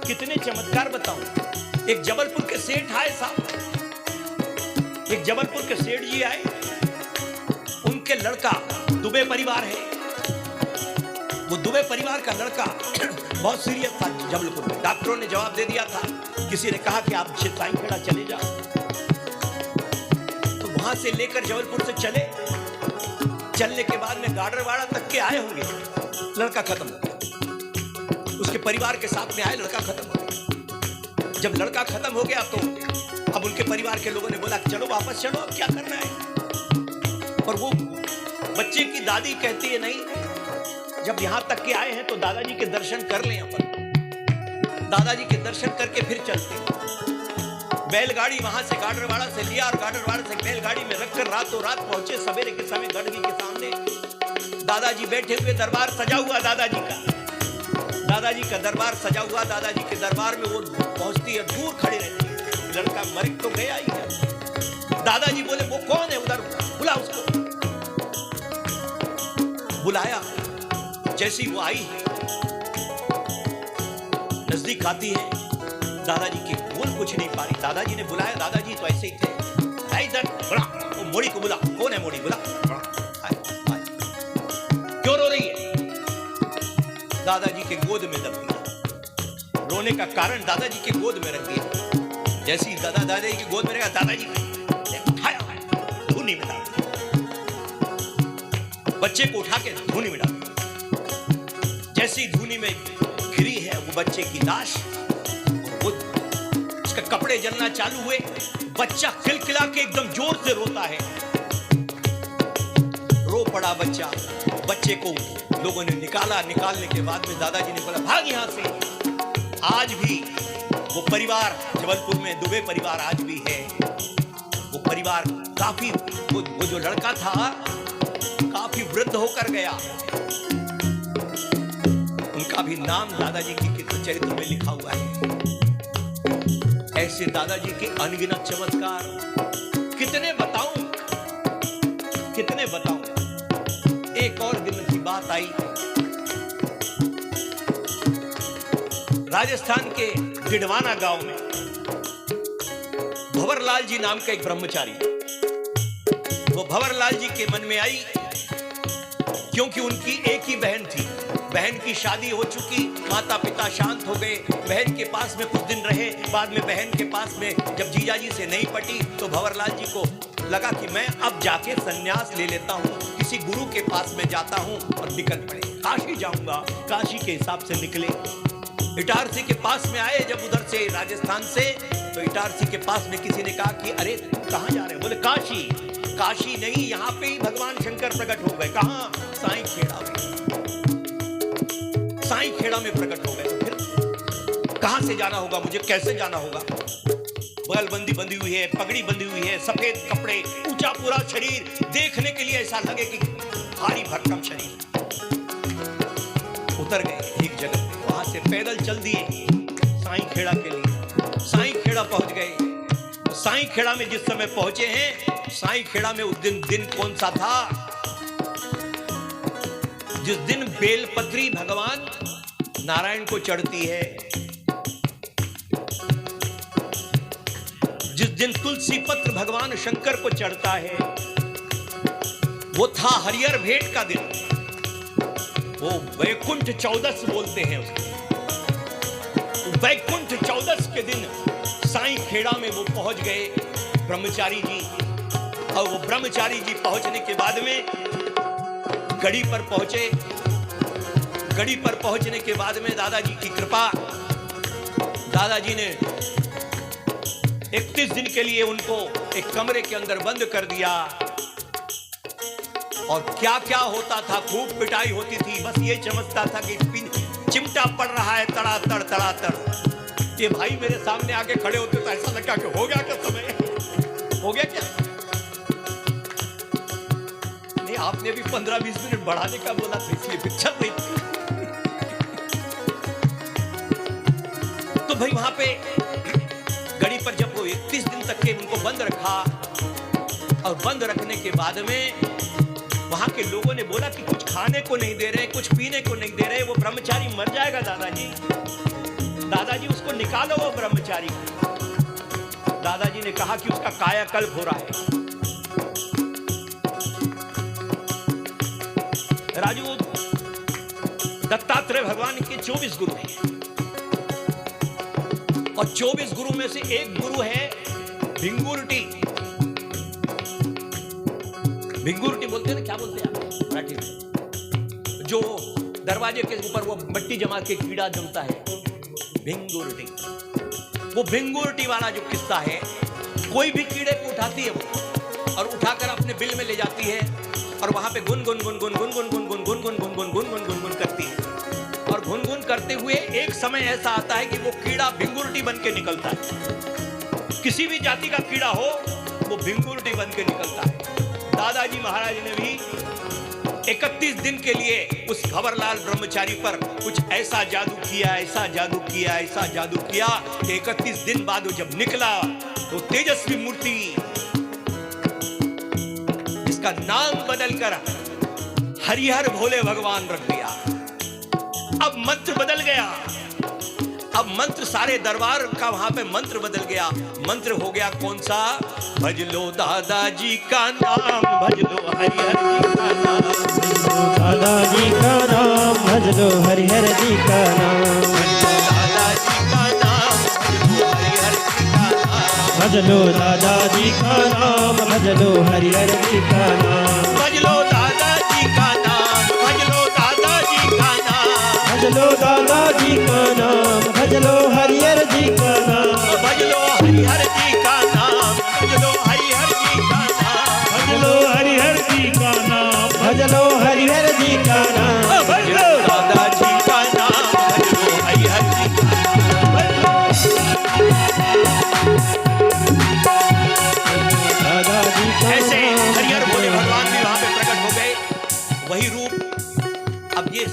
कितने चमत्कार बताऊं। एक जबलपुर के सेठ आए साहब, एक जबलपुर के सेठ जी आए, उनके लड़का, दुबे परिवार है, वो दुबे परिवार का लड़का बहुत सीरियस था जबलपुर में। डॉक्टरों ने जवाब दे दिया था, किसी ने कहा कि आप साईं खेड़ा चले जाओ। तो वहां से लेकर जबलपुर से चलने के बाद में गाडरवाड़ा तक के आए होंगे, लड़का खत्म हो गया। उसके परिवार के साथ में आए, लड़का खत्म हो गया। जब लड़का खत्म हो गया तो अब उनके परिवार के लोगों ने बोला चलो वापस चलो, अब क्या करना है। और वो बच्चे की दादी कहती है नहीं, जब यहां तक के आए हैं तो दादाजी के दर्शन कर लें अपन। दादाजी के दर्शन करके फिर चलते हैं। बैलगाड़ी वहां से गाडरवाड़ा से लिया और गाडरवाड़ा से बैलगाड़ी में रखकर रातों रात पहुंचे। सवेरे के समय गढ़गी के सामने दादाजी बैठे हुए, दरबार सजा हुआ दादाजी का दरबार सजा हुआ। दादाजी के दरबार में वो पहुंचती है, दूर खड़ी रहती है। लड़का मर तो गया ही है। दादाजी बोले वो कौन है उधर, बुला उसको। बुलाया, जैसी वो आई है, नजदीक आती है, दादाजी की बोल कुछ नहीं पा रही। दादाजी ने बुलाया, दादाजी तो ऐसे ही थे। इधर बुला, वो मोड़ी को बुला। कौन है मोड़ी? बुला। क्यों रो रही है? दादाजी के गोद में दब दिया। रोने का कारण दादाजी के गोद में रख दिया। जैसी दादाजी की गोद में रहेगा, दादाजी ने उठाया, धूनी में डाल दिया। बच्चे को उठा के धूनी में डाल दिया। जैसी धूनी में गिरी है वो बच्चे की लाश, वो उसके कपड़े जलना चालू हुए। बच्चा खिलखिला के एकदम जोर से रोता है। रो पड़ा बच्चा। बच्चे को लोगों ने निकाला। निकालने के बाद में दादाजी ने बोला भाग यहां से। आज भी वो परिवार जबलपुर में, दुबे परिवार आज भी है। वो परिवार काफी, वो जो लड़का था काफी वृद्ध होकर गया। उनका अभी नाम दादाजी की कीर्तन चरित्र में लिखा हुआ है। ऐसे दादाजी के अनगिनत चमत्कार कितने बताऊं, कितने बताऊं। एक और दिन की बात आई, राजस्थान के गिडवाना गांव में भंवरलाल जी नाम का एक ब्रह्मचारी, वो भंवरलाल जी के मन में आई, क्योंकि उनकी एक ही बहन थी। बहन की शादी हो चुकी, माता पिता शांत हो गए, बहन के पास में कुछ दिन रहे। बाद में बहन के पास में जब जीजाजी से नहीं पटी तो भंवरलाल जी को लगा कि मैं अब जाके संन्यास ले लेता हूँ, किसी गुरु के पास में जाता हूँ और निकल पड़े, काशी जाऊंगा। काशी के हिसाब से निकले, इटारसी के पास में आए। जब उधर से राजस्थान से, तो इटारसी के पास में किसी ने कहा कि अरे कहाँ जा रहे हैं? बोले काशी। काशी नहीं, यहाँ पे ही भगवान शंकर प्रकट हो गए। कहाँ? साईं खेड़ा में। साईं खेड़ा में प्रकट हो गए। तो फिर कहाँ से जाना होगा मुझे, कैसे जाना होगा? बगलबंदी बंधी हुई है, पगड़ी बंधी हुई है, सफेद कपड़े, ऊंचा पूरा शरीर, देखने के लिए ऐसा लगे कि भारी भरकम शरीर। उतर गए एक जगह, वहां से पैदल चल दिए साईं खेड़ा के लिए। साईं खेड़ा पहुंच गए। साईं खेड़ा में जिस समय पहुंचे हैं, साईं खेड़ा में उस दिन कौन सा था? जिस दिन बेलपत्री भगवान नारायण को चढ़ती है, जिस दिन तुलसी पत्र भगवान शंकर को चढ़ता है, वो था हरिहर भेंट का दिन। वो वैकुंठ चौदस बोलते हैं उसको। वैकुंठ चौदस के दिन साईं खेड़ा में वो पहुंच गए ब्रह्मचारी जी। और वो ब्रह्मचारी जी पहुंचने के बाद में गढ़ी पर पहुंचे। गढ़ी पर पहुंचने के बाद में दादाजी की कृपा, दादाजी ने 31 दिन के लिए उनको एक कमरे के अंदर बंद कर दिया। और क्या क्या होता था, खूब पिटाई होती थी। बस ये समझता था कि चिमटा पड़ रहा है तड़ातड़ तड़ातड़। ये भाई मेरे सामने आके खड़े होते तो ऐसा लगा कि हो गया क्या, समय हो गया क्या? नहीं, आपने भी 15-20 मिनट बढ़ाने का बोला था, इसलिए फिर चल रही थी। तो भाई वहां पे गड़ी पर जब वो 31 दिन तक के उनको बंद रखा, और बंद रखने के बाद में वहां के लोगों ने बोला कि कुछ खाने को नहीं दे रहे, कुछ पीने को नहीं दे रहे, वो ब्रह्मचारी मर जाएगा दादाजी। दादाजी उसको निकालो वो ब्रह्मचारी। दादाजी ने कहा कि उसका कायाकल्प हो रहा है। राजू, दत्तात्रेय भगवान के 24 गुरु हैं, और 24 गुरु में से एक गुरु है भिंगुरटी। भिंगुरटी बोलते हैं ना, क्या बोलते हैं आप मराठी में? जो दरवाजे के ऊपर वो मट्टी जमा के कीड़ा जमता है, भिंगुरटी। वो भिंगुरटी वाला जो किस्सा है, कोई भी कीड़े को उठाती है वो, और उठाकर अपने बिल में ले जाती है, और वहां पे गुन गुन गुन गुन गुन गुन गुन गुन गुन गुन गुन गुन गुन गुन गुन गुन करती है। और गुन गुन करते हुए एक समय ऐसा आता है कि वो कीड़ा भिंगुरटी बन के निकलता है। किसी भी जाति का कीड़ा हो, वो भिंगुरटी बन के निकलता है। दादाजी महाराज ने भी 31 दिन के लिए उस भंवरलाल ब्रह्मचारी पर कुछ ऐसा जादू किया, ऐसा जादू किया, ऐसा जादू किया कि 31 दिन बाद वो जब निकला तो तेजस्वी मूर्ति, इसका नाम बदलकर हरिहर भोले भगवान रख दिया। अब मंत्र बदल गया। अब मंत्र सारे दरबार का वहां पे मंत्र बदल गया। मंत्र हो गया कौन सा? भज लो दादाजी का नाम, भज लो हरिहर जी का नाम, दादाजी का नाम, भज लो हरिहर जी का नाम, भज लो दादाजी का नाम, भज लो हरिहर जी का नाम, भज लो दादाजी का नाम, भज लो दादाजी का नाम, भज लो दादाजी का नाम, भज लो हरिहर जी का नाम, भज लो हरिहर जी का नाम, भज लो हरिहर जी का नाम, भज लो हरिहर जी का नाम, भज लो हरिहर जी का नाम, भज लो दादाजी का नाम, भज लो हरिहर जी का दादाजी का ऐसे हरिहर भोले भगवान भी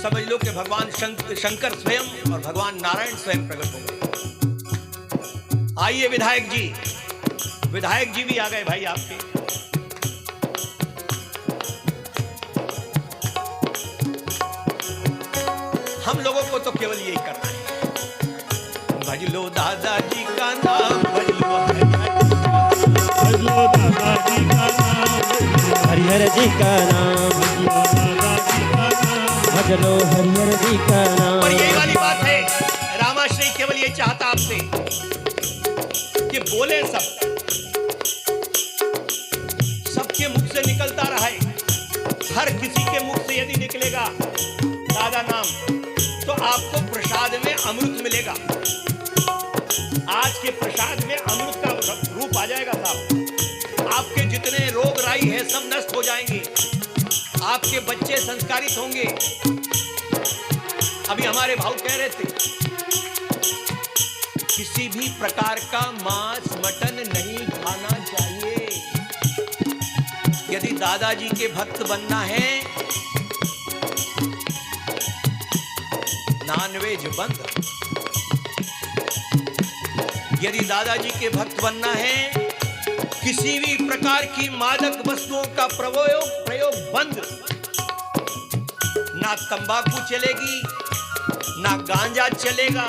समझ लो कि भगवान शंकर स्वयं और भगवान नारायण स्वयं प्रकट हो गए। आइए विधायक जी भी आ गए भाई आपके। हम लोगों को तो केवल यही करना है, भज लो दादाजी का नाम, भज लो भजलो दादाजी का नाम, हरिहर जी का नाम, दादाजी का नाम। भजलो हरिहर जी का नाम। और यही वाली बात है, रामाश्रय केवल ये चाहता आपसे कि बोले सबके मुख से निकलता रहा है। हर किसी के मुख से यदि निकलेगा दादा नाम, तो आपको प्रसाद में अमृत मिलेगा। आज के प्रसाद में अमृत का रूप आ जाएगा साहब। आपके जितने रोग राई है सब नष्ट हो जाएंगे, आपके बच्चे संस्कारित होंगे। अभी हमारे भाऊ कह रहे थे किसी भी प्रकार का मांस मटन नहीं खाना चाहिए। यदि दादाजी के भक्त बनना है, नॉनवेज बंद। यदि दादाजी के भक्त बनना है, किसी भी प्रकार की मादक वस्तुओं का प्रयोग बंद। ना तंबाकू चलेगी, ना गांजा चलेगा,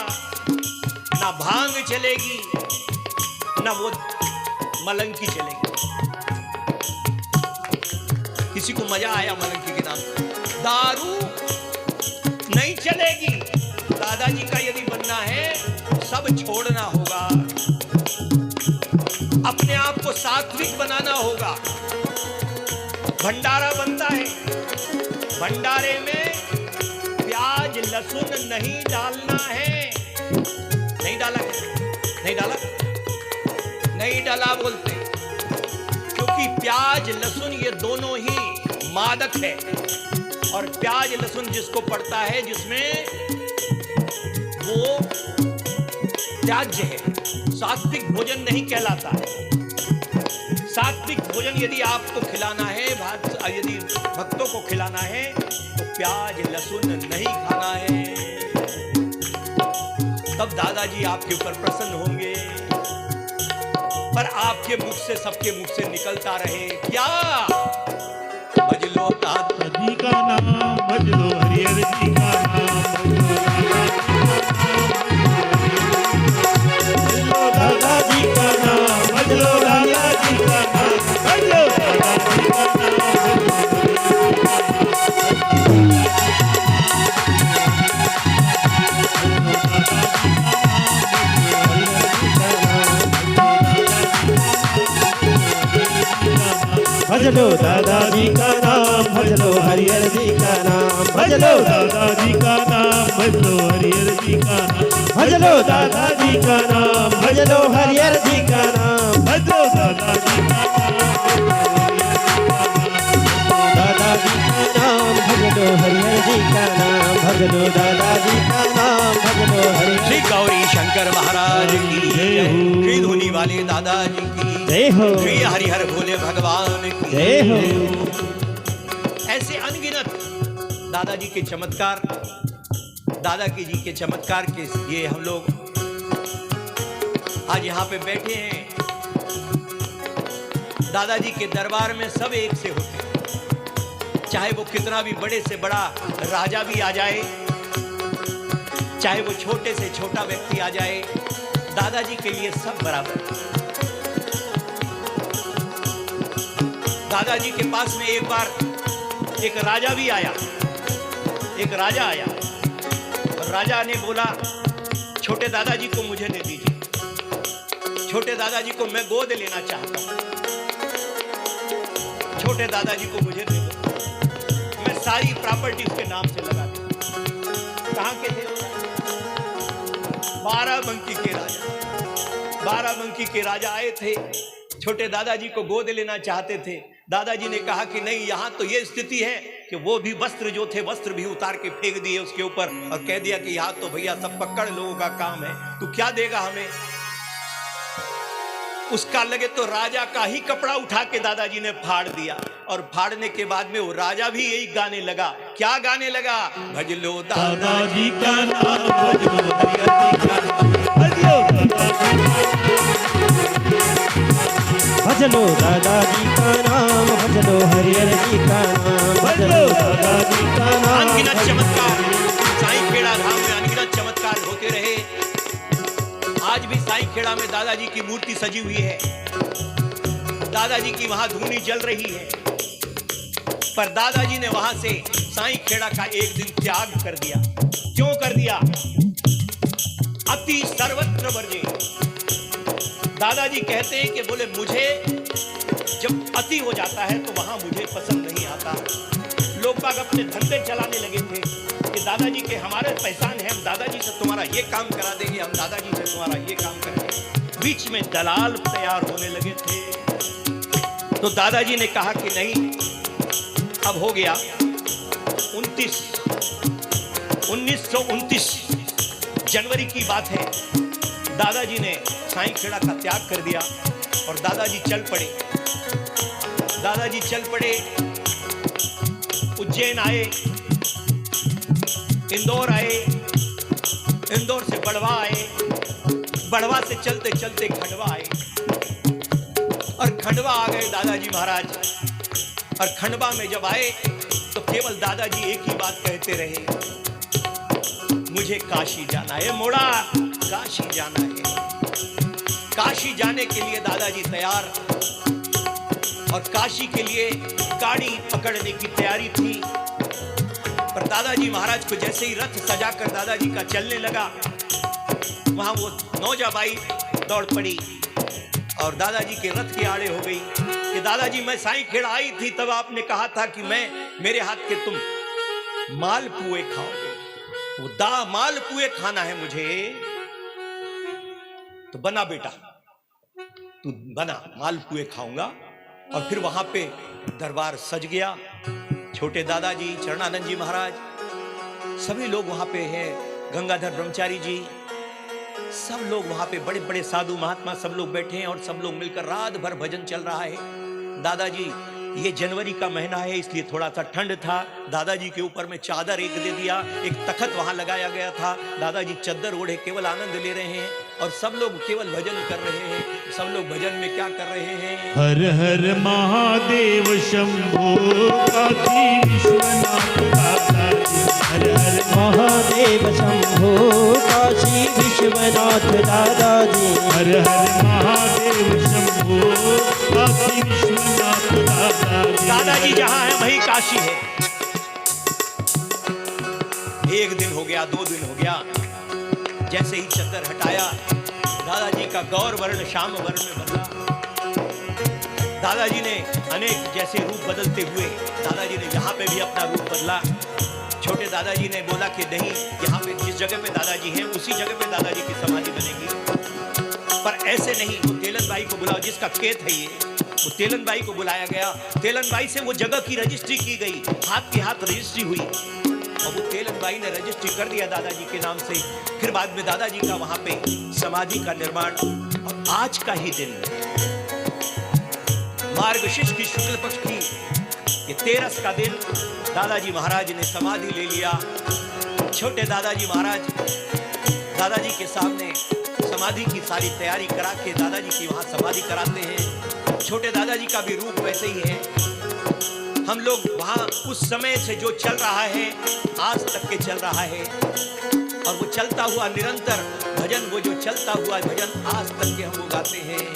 ना भांग चलेगी, ना वो मलंकी चलेगी। किसी को मजा आया मलंकी के नाम? दारू नहीं चलेगी। दादाजी का यदि बनना है, सब छोड़ना होगा, अपने आप को सात्विक बनाना होगा। भंडारा बनता है, भंडारे में प्याज लहसुन नहीं डालना है। नहीं डाला नहीं डाला बोलते, क्योंकि प्याज लहसुन ये दोनों ही मादक है। और प्याज लहसुन जिसको पड़ता है, जिसमें वो त्याज्य है, सात्विक भोजन नहीं कहलाता है। सात्विक भोजन यदि आपको खिलाना है, यदि भक्तों को खिलाना है, तो प्याज लहसुन नहीं खाना है। तब दादाजी आपके ऊपर प्रसन्न होंगे। पर आपके मुख से, सबके मुख से निकलता रहे क्या? भजलो दादाजी का नाम, भजलो हरिहर जी का नाम, भजलो दादाजी का नाम, भजलो दादाजी का नाम, भजलो दादाजी का भजलो दादाजी का नाम, भजलो हरिहर जी का नाम, भजलो दादाजी का नाम, भजलो हरिहर जी का नाम, भजलो दादाजी का नाम, भजलो हरिहर जी का नाम, भजलो दादाजी का दादाजी का नाम, भजलो हरिहर जी का नाम, भजलो दादाजी का नाम, भजलो हरिहर। श्री गौरी शंकर महाराज की जय, श्री धुनी वाले दादाजी की जय हो, श्री हरिहर भोले भगवान की जय हो। ऐसे अनगिनत दादाजी के चमत्कार, दादाजी जी के चमत्कार के लिए हम लोग आज यहाँ पे बैठे हैं। दादाजी के दरबार में सब एक से होते हैं, चाहे वो कितना भी बड़े से बड़ा राजा भी आ जाए, चाहे वो छोटे से छोटा व्यक्ति आ जाए, दादाजी के लिए सब बराबर। दादाजी के पास में एक बार एक राजा भी आया, एक राजा आया और राजा ने बोला, छोटे दादाजी को मुझे दे दीजिए, छोटे दादाजी को मैं गोद लेना चाहता हूं, छोटे दादाजी को मुझे दे दो, मैं सारी प्रॉपर्टी उसके नाम से लगा दूं। कहां के थे? बाराबंकी के राजा। बाराबंकी के राजा आए थे, छोटे दादाजी को गोद लेना चाहते थे। दादाजी ने कहा कि नहीं, यहां तो ये स्थिति है कि वो भी वस्त्र जो थे, वस्त्र भी उतार के फेंक दिए उसके ऊपर और कह दिया कि यहाँ तो भैया सब पकड़ लोगों का काम है, तू क्या देगा हमें? उसका लगे तो राजा का ही कपड़ा उठा के दादाजी ने फाड़ दिया, और फाड़ने के बाद में वो राजा भी यही गाने लगा। क्या गाने लगा? भज लो दादाजी का नाम, भज लो हरिहर जी का नाम, भज लो भज लो दादाजी का नाम, भज लो हरिहर जी का नाम, भज लो दादाजी का नाम। अनगिनत चमत्कार साईं खेड़ा धाम में अनगिनत चमत्कार होते रहे। आज भी साईं खेड़ा में दादाजी की मूर्ति सजी हुई है, दादाजी की वहां धूनी जल रही है, पर दादाजी ने वहां से साईं खेड़ा का एक दिन त्याग कर दिया। क्यों कर दिया? अति सर्वत्र वर्जे। दादाजी कहते हैं कि बोले मुझे जब अति हो जाता है तो वहां मुझे पसंद नहीं आता। लोग बाग अपने धंधे चलाने लगे थे कि दादाजी के हमारे पहचान है, हम दादाजी से तुम्हारा ये काम करा देंगे, हम दादाजी से तुम्हारा ये काम करेंगे। बीच में दलाल तैयार होने लगे थे। तो दादाजी ने कहा कि नहीं, अब हो गया। 1929 जनवरी की बात है। दादाजी ने साईं खेड़ा का त्याग कर दिया और दादाजी चल पड़े। दादाजी चल पड़े, उज्जैन आए, इंदौर आए, इंदौर से बढ़वा आए, बढ़वा से चलते चलते खंडवा आए, और खंडवा आ गए दादाजी महाराज। और खंडवा में जब आए तो केवल दादाजी एक ही बात कहते रहे, मुझे काशी जाना है, मोड़ा काशी जाना है। काशी जाने के लिए दादाजी तैयार, और काशी के लिए गाड़ी पकड़ने की तैयारी थी। पर दादाजी महाराज को जैसे ही रथ सजाकर दादाजी का चलने लगा, वहां वो नौजाबाई दौड़ पड़ी और दादाजी के रथ के आड़े हो गई कि दादाजी मैं साईं खेड़ा आई थी, तब आपने कहा था कि मेरे हाथ के तुम मालपुए खाओगे। वो मालपुए खाना है मुझे, तो बना बेटा, तू बना, मालपुए खाऊंगा। और फिर वहां पे दरबार सज गया। छोटे दादाजी, चरणानंद जी महाराज, सभी लोग वहां पे हैं, गंगाधर ब्रह्मचारी जी, सब लोग वहां पे, बड़े बड़े साधु महात्मा सब लोग बैठे हैं और सब लोग मिलकर रात भर भजन चल रहा है। दादाजी, ये जनवरी का महीना है इसलिए थोड़ा सा ठंड था, दादाजी के ऊपर में चादर एक दे दिया, एक तखत वहां लगाया गया था। दादाजी चद्दर ओढ़े केवल आनंद ले रहे हैं और सब लोग केवल भजन कर रहे हैं। सब लोग भजन में क्या कर रहे हैं? हर हर महादेव शंभो काशी विश्वनाथ दादाजी, हर हर महादेव शंभो काशी विश्वनाथ दादाजी, हर हर महादेव शंभो काशी विश्वनाथ दादाजी। दादाजी जहां है वहीं काशी है। एक दिन हो गया, 2 दिन हो गया, जैसे ही चद्दर हटाया दादाजी का गौर वर्ण श्याम वर्ण में बदला। दादाजी ने अनेक जैसे रूप बदलते हुए दादाजी ने यहाँ पे भी अपना रूप बदला। छोटे दादाजी ने बोला कि नहीं, यहाँ पे जिस जगह पे दादाजी हैं उसी जगह पे दादाजी की समाधि बनेगी। पर ऐसे नहीं, वो तेलन बाई को बुलाओ, जिसका खेत है ये, वो तेलन बाई को बुलाया गया। तेलन बाई से वो जगह की रजिस्ट्री की गई, हाथ की हाथ रजिस्ट्री हुई और वो तेलन बाई ने रजिस्ट्री कर दिया दादाजी के नाम से। फिर बाद में दादाजी का वहां पे समाधि का निर्माण। और आज का ही दिन, मार्गशीर्ष की शुक्ल पक्ष की ये 13 का दिन, दादाजी महाराज ने समाधि ले लिया। छोटे दादाजी महाराज दादाजी के सामने समाधि की सारी तैयारी करा के दादाजी की वहां समाधि कराते हैं। छोटे दादाजी का भी रूप वैसे ही है। हम लोग वहां उस समय से जो चल रहा है आज तक के चल रहा है, और वो चलता हुआ निरंतर भजन, वो जो चलता हुआ भजन आज तक के हम वो गाते हैं।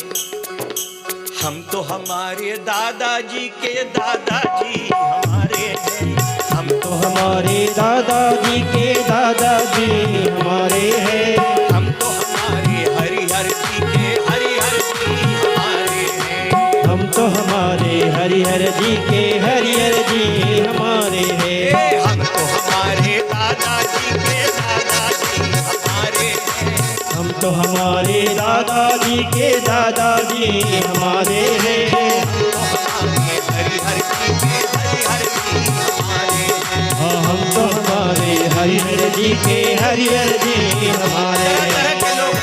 हम तो हमारे दादाजी के दादाजी हमारे हैं, हम तो हमारे दादाजी के दादाजी हमारे हैं, हम तो हमारे हरिहर जी के हरिहर जी हमारे हैं, हम तो हमारे हरिहर जी के हरिहर जी हमारे हैं, हम तो हमारे दादाजी के दादाजी हमारे हैं, हम तो हमारे दादाजी के दादाजी हमारे हैं, हरिहर जी के हरिहर जी हमारे हैं। हाँ, हम तो हमारे हरिहर जी के हरिहर जी हमारे तरह हैं। तरह के लोग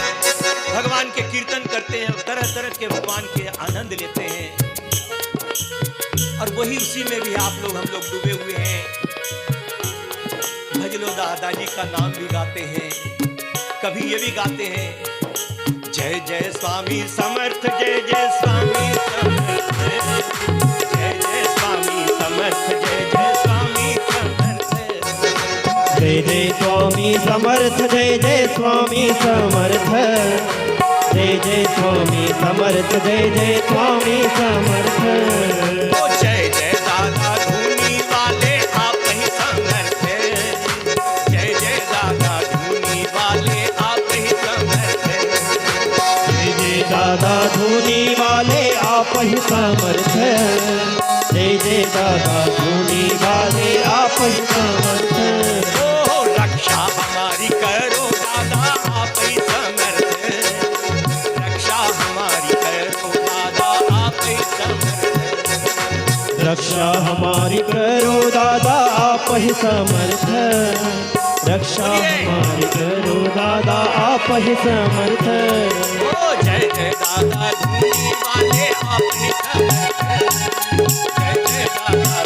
भगवान के कीर्तन करते हैं, तरह तरह के और वही उसी में भी आप लोग हम लोग डूबे हुए हैं। भजलो दादाजी का नाम भी गाते हैं, कभी ये भी गाते हैं, जय जय स्वामी समर्थ, जय जय स्वामी समर्थ, जय जय स्वामी समर्थ, जय जय स्वामी समर्थ, जय जय स्वामी समर्थ, जय जय स्वामी समर्थ, जय जय स्वामी समर्थ, जय जय स्वामी समर्थ। ओ जय जय दादा धूनी वाले आप ही समर्थ, जय जय दादा धूनी वाले आप ही समर्थ, जय जय दादा धूनी वाले आप ही समर्थ, जय जय दादा धूनी वाले आप ही समर्थ। ओ रक्षा हमारी करो दादा आप ही समर्थ, रक्षा हमारी करो दादा आप ही समर्थ, रक्षा हमारी करो दादा आप ही समर्थ, रक्षा हमारी करो दादा आप ही समर्थ। ओ जय जय दादा धूनी वाले आप ही समर्थ, जय जय दादा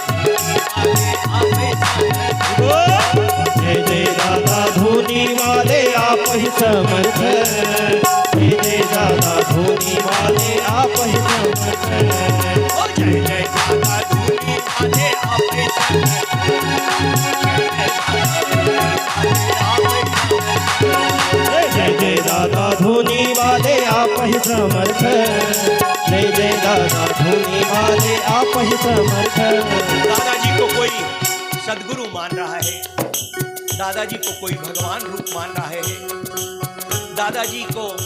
धूनी वाले आप ही समर्थ, जय जय दादा धूनी वाले आप ही समर्थ, जय जय दादा धूनी वाले आप ही समर्थ। ओ जय जय दादा धूनी वाले आप ही समर्थ, जय जय दादा धूनी वाले आप ही समर्थ, जय जय दादा धूनी वाले आप ही समर्थ, जय जय दादा धूनी वाले आप ही समर्थ। दादाजी को कोई सदगुरु मान रहा है, दादाजी को कोई भगवान रूप मान रहा है, दादाजी को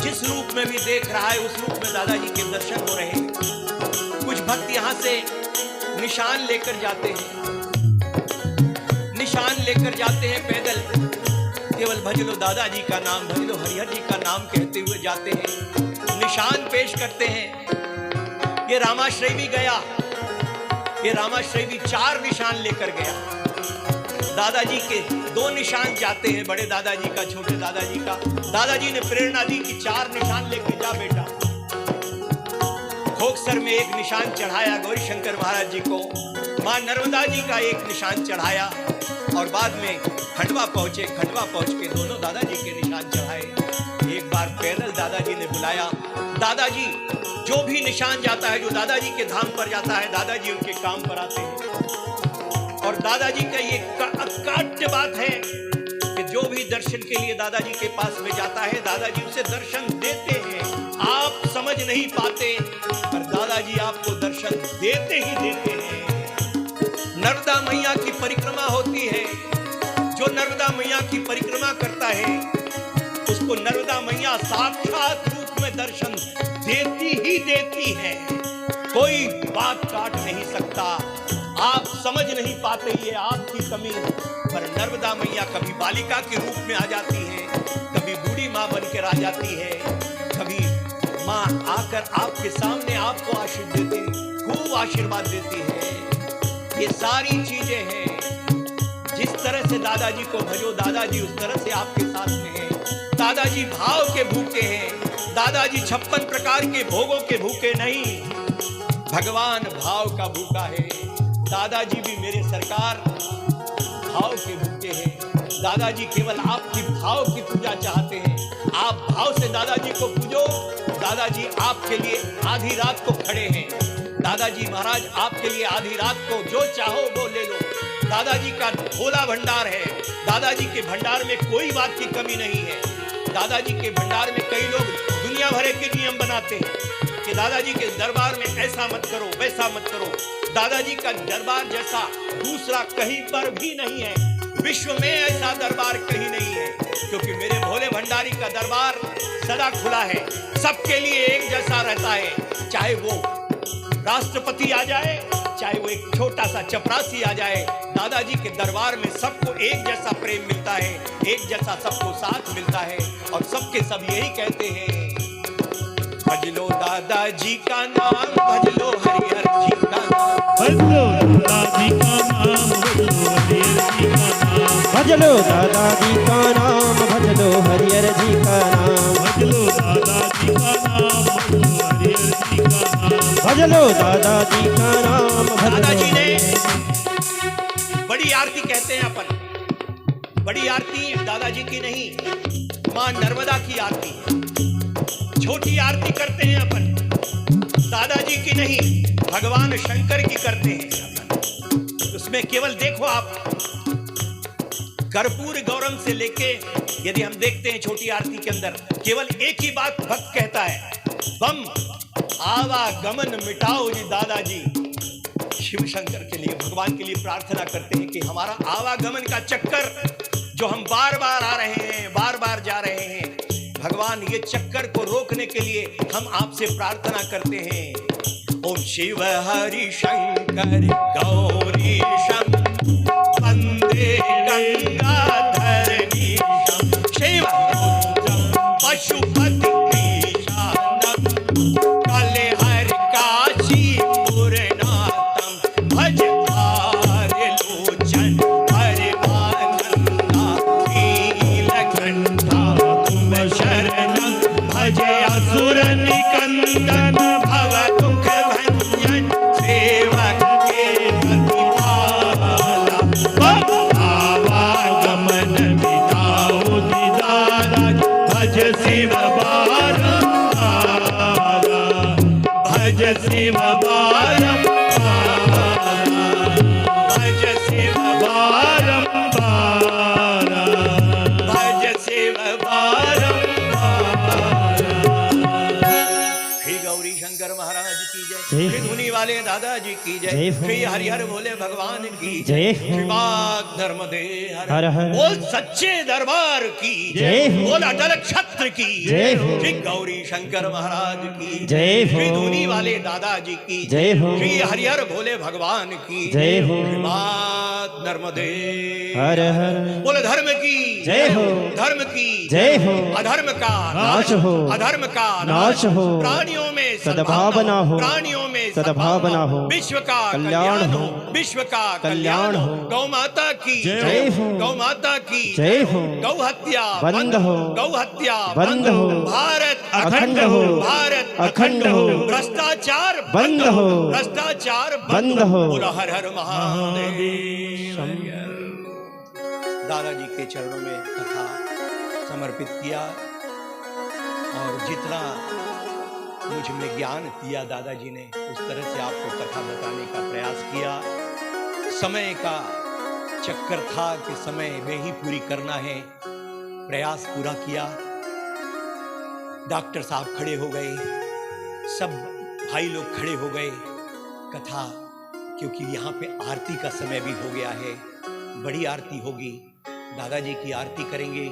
जिस रूप में भी देख रहा है उस रूप में दादाजी के दर्शन हो रहे हैं। कुछ भक्त यहाँ से निशान लेकर जाते हैं, निशान लेकर जाते हैं पैदल, केवल भजलो दादाजी का नाम, भजलो हरिहर जी का नाम कहते हुए जाते हैं, निशान पेश करते हैं। ये रामाश्रय भी गया, ये रामाश्रय भी 4 निशान लेकर गया। दादाजी के 2 निशान जाते हैं, बड़े दादाजी का, छोटे दादाजी का। दादाजी ने प्रेरणा दी कि 4 निशान लेके जा बेटा। खोकसर में 1 निशान चढ़ाया गौरी शंकर महाराज जी को, मां नर्मदा जी का 1 निशान चढ़ाया और बाद में खंडवा पहुंचे। खंडवा पहुंच के दोनों दादाजी के निशान चढ़ाए। एक बार पैदल दादाजी ने बुलाया, दादाजी जो भी निशान जाता है, जो दादाजी के धाम पर जाता है, दादाजी उनके काम पर आते हैं। और दादाजी का ये अकाट्य बात है कि जो भी दर्शन के लिए दादाजी के पास में जाता है, दादाजी उसे दर्शन देते हैं। आप समझ नहीं पाते पर दादाजी आपको दर्शन देते ही देते हैं। नर्मदा मैया की परिक्रमा होती है, जो नर्मदा मैया की परिक्रमा करता है उसको नर्मदा मैया साक्षात रूप में दर्शन देती ही देती है। कोई बात काट नहीं सकता। आप समझ नहीं पाते, ये आपकी कमी। पर नर्मदा मैया कभी बालिका के रूप में आ जाती है, कभी बूढ़ी माँ बनकर आ जाती है, कभी माँ आकर आपके सामने आपको आशीर्वाद देती, खूब आशीर्वाद देती है। ये सारी चीजें हैं। जिस तरह से दादाजी को भजो, दादाजी उस तरह से आपके साथ में है। दादाजी भाव के भूखे हैं, दादाजी 56 प्रकार के भोगों के भूखे नहीं, भगवान भाव का भूखा है। दादाजी भी मेरे सरकार भाव के भूखे हैं। दादाजी केवल आपकी भाव की पूजा चाहते हैं। आप भाव से दादाजी को पूजो। दादाजी आपके लिए आधी रात को खड़े हैं। दादाजी महाराज आपके लिए आधी रात को जो चाहो वो ले लो। दादाजी का भोला भंडार है। दादाजी के भंडार में कोई बात की कमी नहीं है। दादाजी के भंडार में कई लोग दुनिया भर के नियम बनाते हैं कि दादाजी के दरबार में ऐसा मत करो, वैसा मत करो। दादाजी का दरबार जैसा दूसरा कहीं पर भी नहीं है। विश्व में ऐसा दरबार कहीं नहीं है, क्योंकि मेरे भोले भंडारी का दरबार सदा खुला है, सबके लिए एक जैसा रहता है। चाहे वो राष्ट्रपति आ जाए, चाहे वो एक छोटा सा चपरासी आ जाए, दादाजी के दरबार में सबको एक जैसा प्रेम मिलता है, एक जैसा सबको साथ मिलता है। और सबके सब यही कहते हैं, भज लो दादाजी का नाम, भज लो हरिहर जी का नाम, भजलो दादाजी का नाम, भजलो हरिहर जी का नाम, भजलो दादाजी का नाम, भजलो हरिहर जी का नाम, भजलो दादाजी का नाम, भजलो हरिहर जी का नाम, भज लो दादाजी का नाम भज लो। दादाजी ने बड़ी आरती कहते हैं अपन, बड़ी आरती दादाजी की नहीं, मां नर्मदा की आरती है। छोटी आरती करते हैं अपन, दादाजी की नहीं, भगवान शंकर की करते हैं अपन। उसमें केवल देखो आप, कर्पूर गौरम से लेके यदि हम देखते हैं छोटी आरती के अंदर केवल एक ही बात भक्त कहता है, बम आवागमन मिटाओ जी दादाजी। शिव शंकर के लिए, भगवान के लिए प्रार्थना करते हैं कि हमारा आवागमन का चक्कर जो हम बार बार आ रहे हैं, बार बार जा रहे हैं, भगवान ये चक्कर को रोकने के लिए हम आपसे प्रार्थना करते हैं। ओम शिव हरि शंकर गौरी शम वंदे गंगाधर नीशम शिव रुद्रम पशुपति ईशानम कलेहर काशी पुरनाथम भज आर्य लोचन परमानंदा नीलकंठा तुम शरणं भज असुर निकंदन भव दुख भंजन सेवक के प्रतिपाला आवागमन मिटाओ दीदारा भज शिव बारंबारा भज शिव बारंबारा भज शिव बारंबारा भज शिव बारंबारा। श्री गौरी शंकर महाराज की जय, जय। श्री धुनी वाले दादाजी की जय जय, हो। श्री हरिहर बोले भगवान की जय हो। श्रीपाद धर्मदे हर हर। बोल सच्चे दरबार की जय हो। बोल अटल क्षत्र की जय हो। श्री गौरी शंकर महाराज की जय हो। श्री धुनी वाले दादाजी की जय हो। श्री हरिहर भोले भगवान की जय हो। श्रीपाद नर्मदे हर हर। बोले धर्म की जय हो। धर्म की जय हो। अधर्म का नाश हो। अधर्म का नाश हो। प्राणियों में सद्भावना हो। प्राणियों में सद्भावना हो। विश्व का कल्याण हो। विश्व का कल्याण हो। गौ माता की जय हो। गौ माता की जय हो। गौ हत्या बंद हो। गौ हत्या बंद हो। भारत अखंड हो। भारत अखंड हो। भ्रष्टाचार बंद हो। भ्रष्टाचार बंद हो। बोला हर हर महादेव। दादाजी के चरणों में कथा समर्पित किया और जितना मुझ में ज्ञान दिया दादाजी ने उस तरह से आपको कथा बताने का प्रयास किया। समय का चक्कर था कि समय में ही पूरी करना है, प्रयास पूरा किया। डॉक्टर साहब खड़े हो गए, सब भाई लोग खड़े हो गए। कथा क्योंकि यहाँ पे आरती का समय भी हो गया है, बड़ी आरती होगी, दादाजी की आरती करेंगे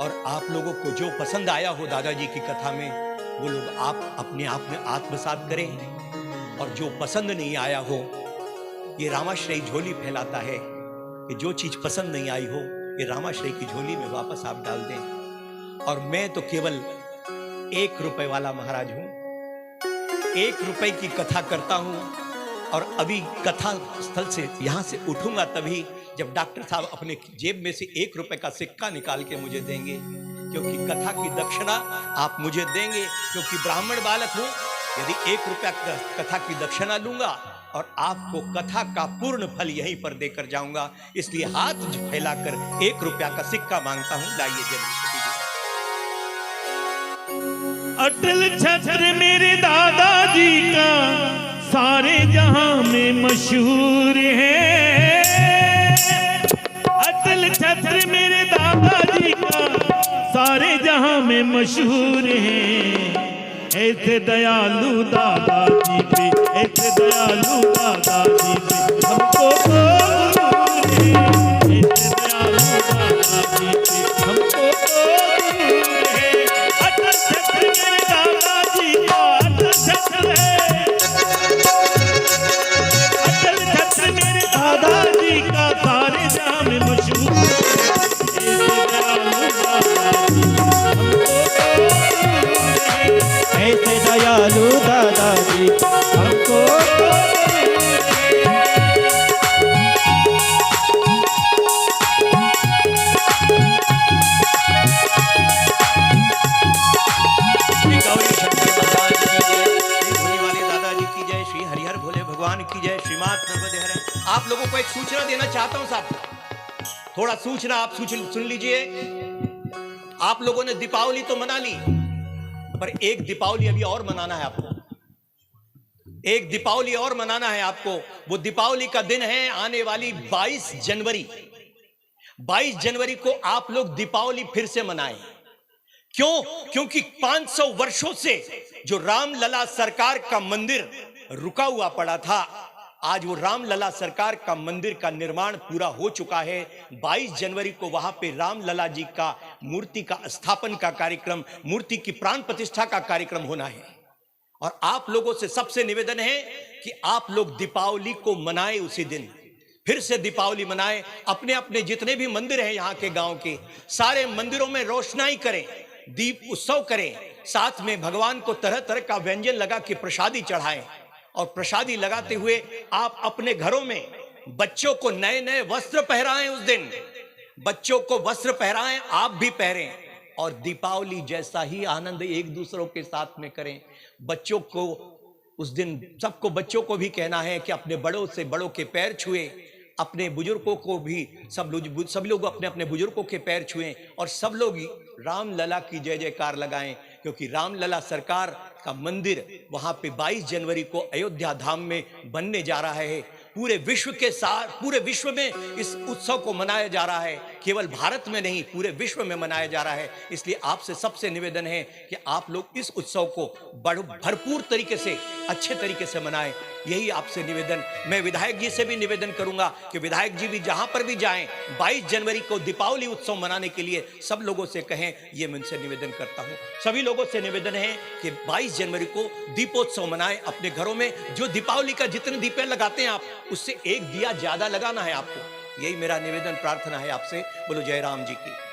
और आप लोगों को जो पसंद आया हो दादाजी की कथा में वो लोग आप अपने आप में आत्मसात करें और जो पसंद नहीं आया हो, ये रामाश्रय झोली फैलाता है कि जो चीज पसंद नहीं आई हो ये रामाश्रय की झोली में वापस आप डाल दें। और मैं तो केवल 1 रुपए वाला महाराज हूं, 1 रुपए की कथा करता हूं और अभी कथा स्थल से यहां से उठूंगा तभी जब डॉक्टर साहब अपने जेब में से 1 रुपए का सिक्का निकाल के मुझे देंगे, क्योंकि कथा की दक्षिणा आप मुझे देंगे, क्योंकि ब्राह्मण बालक हूं। यदि 1 रुपया कथा की दक्षिणा लूंगा और आपको कथा का पूर्ण फल यहीं पर देकर जाऊंगा, इसलिए हाथ फैलाकर 1 रुपया का सिक्का मांगता हूं। लाइए जल्दी। अटल छत्र मेरे दादाजी का सारे जहां में मशहूर है। अटल छत्र मेरे दादाजी का सारे जहां में मशहूर है। ऐसे दयालु दादाजी पे, ऐसे दयालु दादाजी पे हमको गुरूर है। ऐसे दयालु दादाजी पे हमको गुरूर है। अटल छत्र मेरे दादाजी का अटल छत्र है। अटल छत्र मेरे दादाजी का सारे जहां में मशहूर है। ऐसे दयालु दादाजी हमको भगवान की जय। श्रीमात नर्मदे हर। आप लोगों को एक सूचना देना चाहता हूं साहब, थोड़ा सूचना आप सुन लीजिए। आप लोगों ने दीपावली तो मना ली, पर एक दीपावली अभी और मनाना है आपको, एक दीपावली और मनाना है आपको। वो दीपावली का दिन है आने वाली 22 जनवरी। 22 जनवरी को आप लोग दीपावली फिर से मनाएं। क्यों? क्योंकि 500 वर्षों से जो रामलला सरकार का मंदिर रुका हुआ पड़ा था, आज वो रामलला सरकार का मंदिर का निर्माण पूरा हो चुका है। 22 जनवरी को वहां पे रामलला जी का मूर्ति का स्थापन का कार्यक्रम, मूर्ति की प्राण प्रतिष्ठा का कार्यक्रम होना है। और आप लोगों से सबसे निवेदन है कि आप लोग दीपावली को मनाएं, उसी दिन फिर से दीपावली मनाएं। अपने अपने जितने भी मंदिर हैं यहाँ के गांव के, सारे मंदिरों में रोशनाई करें, दीप उत्सव करें, साथ में भगवान को तरह तरह का व्यंजन लगा के प्रसादी चढ़ाएं। और प्रसादी लगाते हुए आप अपने घरों में बच्चों को नए नए वस्त्र पहराएं। उस दिन बच्चों को वस्त्र पहराएं, आप भी पहरें, और दीपावली जैसा ही आनंद एक दूसरों के साथ में करें। बच्चों को उस दिन, सबको बच्चों को भी कहना है कि अपने बड़ों से बड़ों के पैर छुएं, अपने बुजुर्गों को भी सब लोग अपने अपने बुजुर्गों के पैर छुएं, और सब लोग रामलला की जय जयकार लगाएं। क्योंकि रामलला सरकार का मंदिर वहां पे 22 जनवरी को अयोध्या धाम में बनने जा रहा है। पूरे विश्व के साथ, पूरे विश्व में इस उत्सव को मनाया जा रहा है, केवल भारत में नहीं पूरे विश्व में मनाया जा रहा है। इसलिए आपसे सबसे निवेदन है कि आप लोग इस उत्सव को भरपूर तरीके से, अच्छे तरीके से मनाएं। यही आपसे निवेदन। मैं विधायक जी से भी निवेदन करूंगा कि विधायक जी भी जहां पर भी जाएं, 22 जनवरी को दीपावली उत्सव मनाने के लिए सब लोगों से कहें। ये मैं उनसे निवेदन करता हूं। सभी लोगों से निवेदन है कि 22 जनवरी को दीपोत्सव मनाएं अपने घरों में। जो दीपावली का जितने दीपे लगाते हैं आप, उससे एक दिया ज्यादा लगाना है आपको। यही मेरा निवेदन, प्रार्थना है आपसे। बोलो जय राम जी की।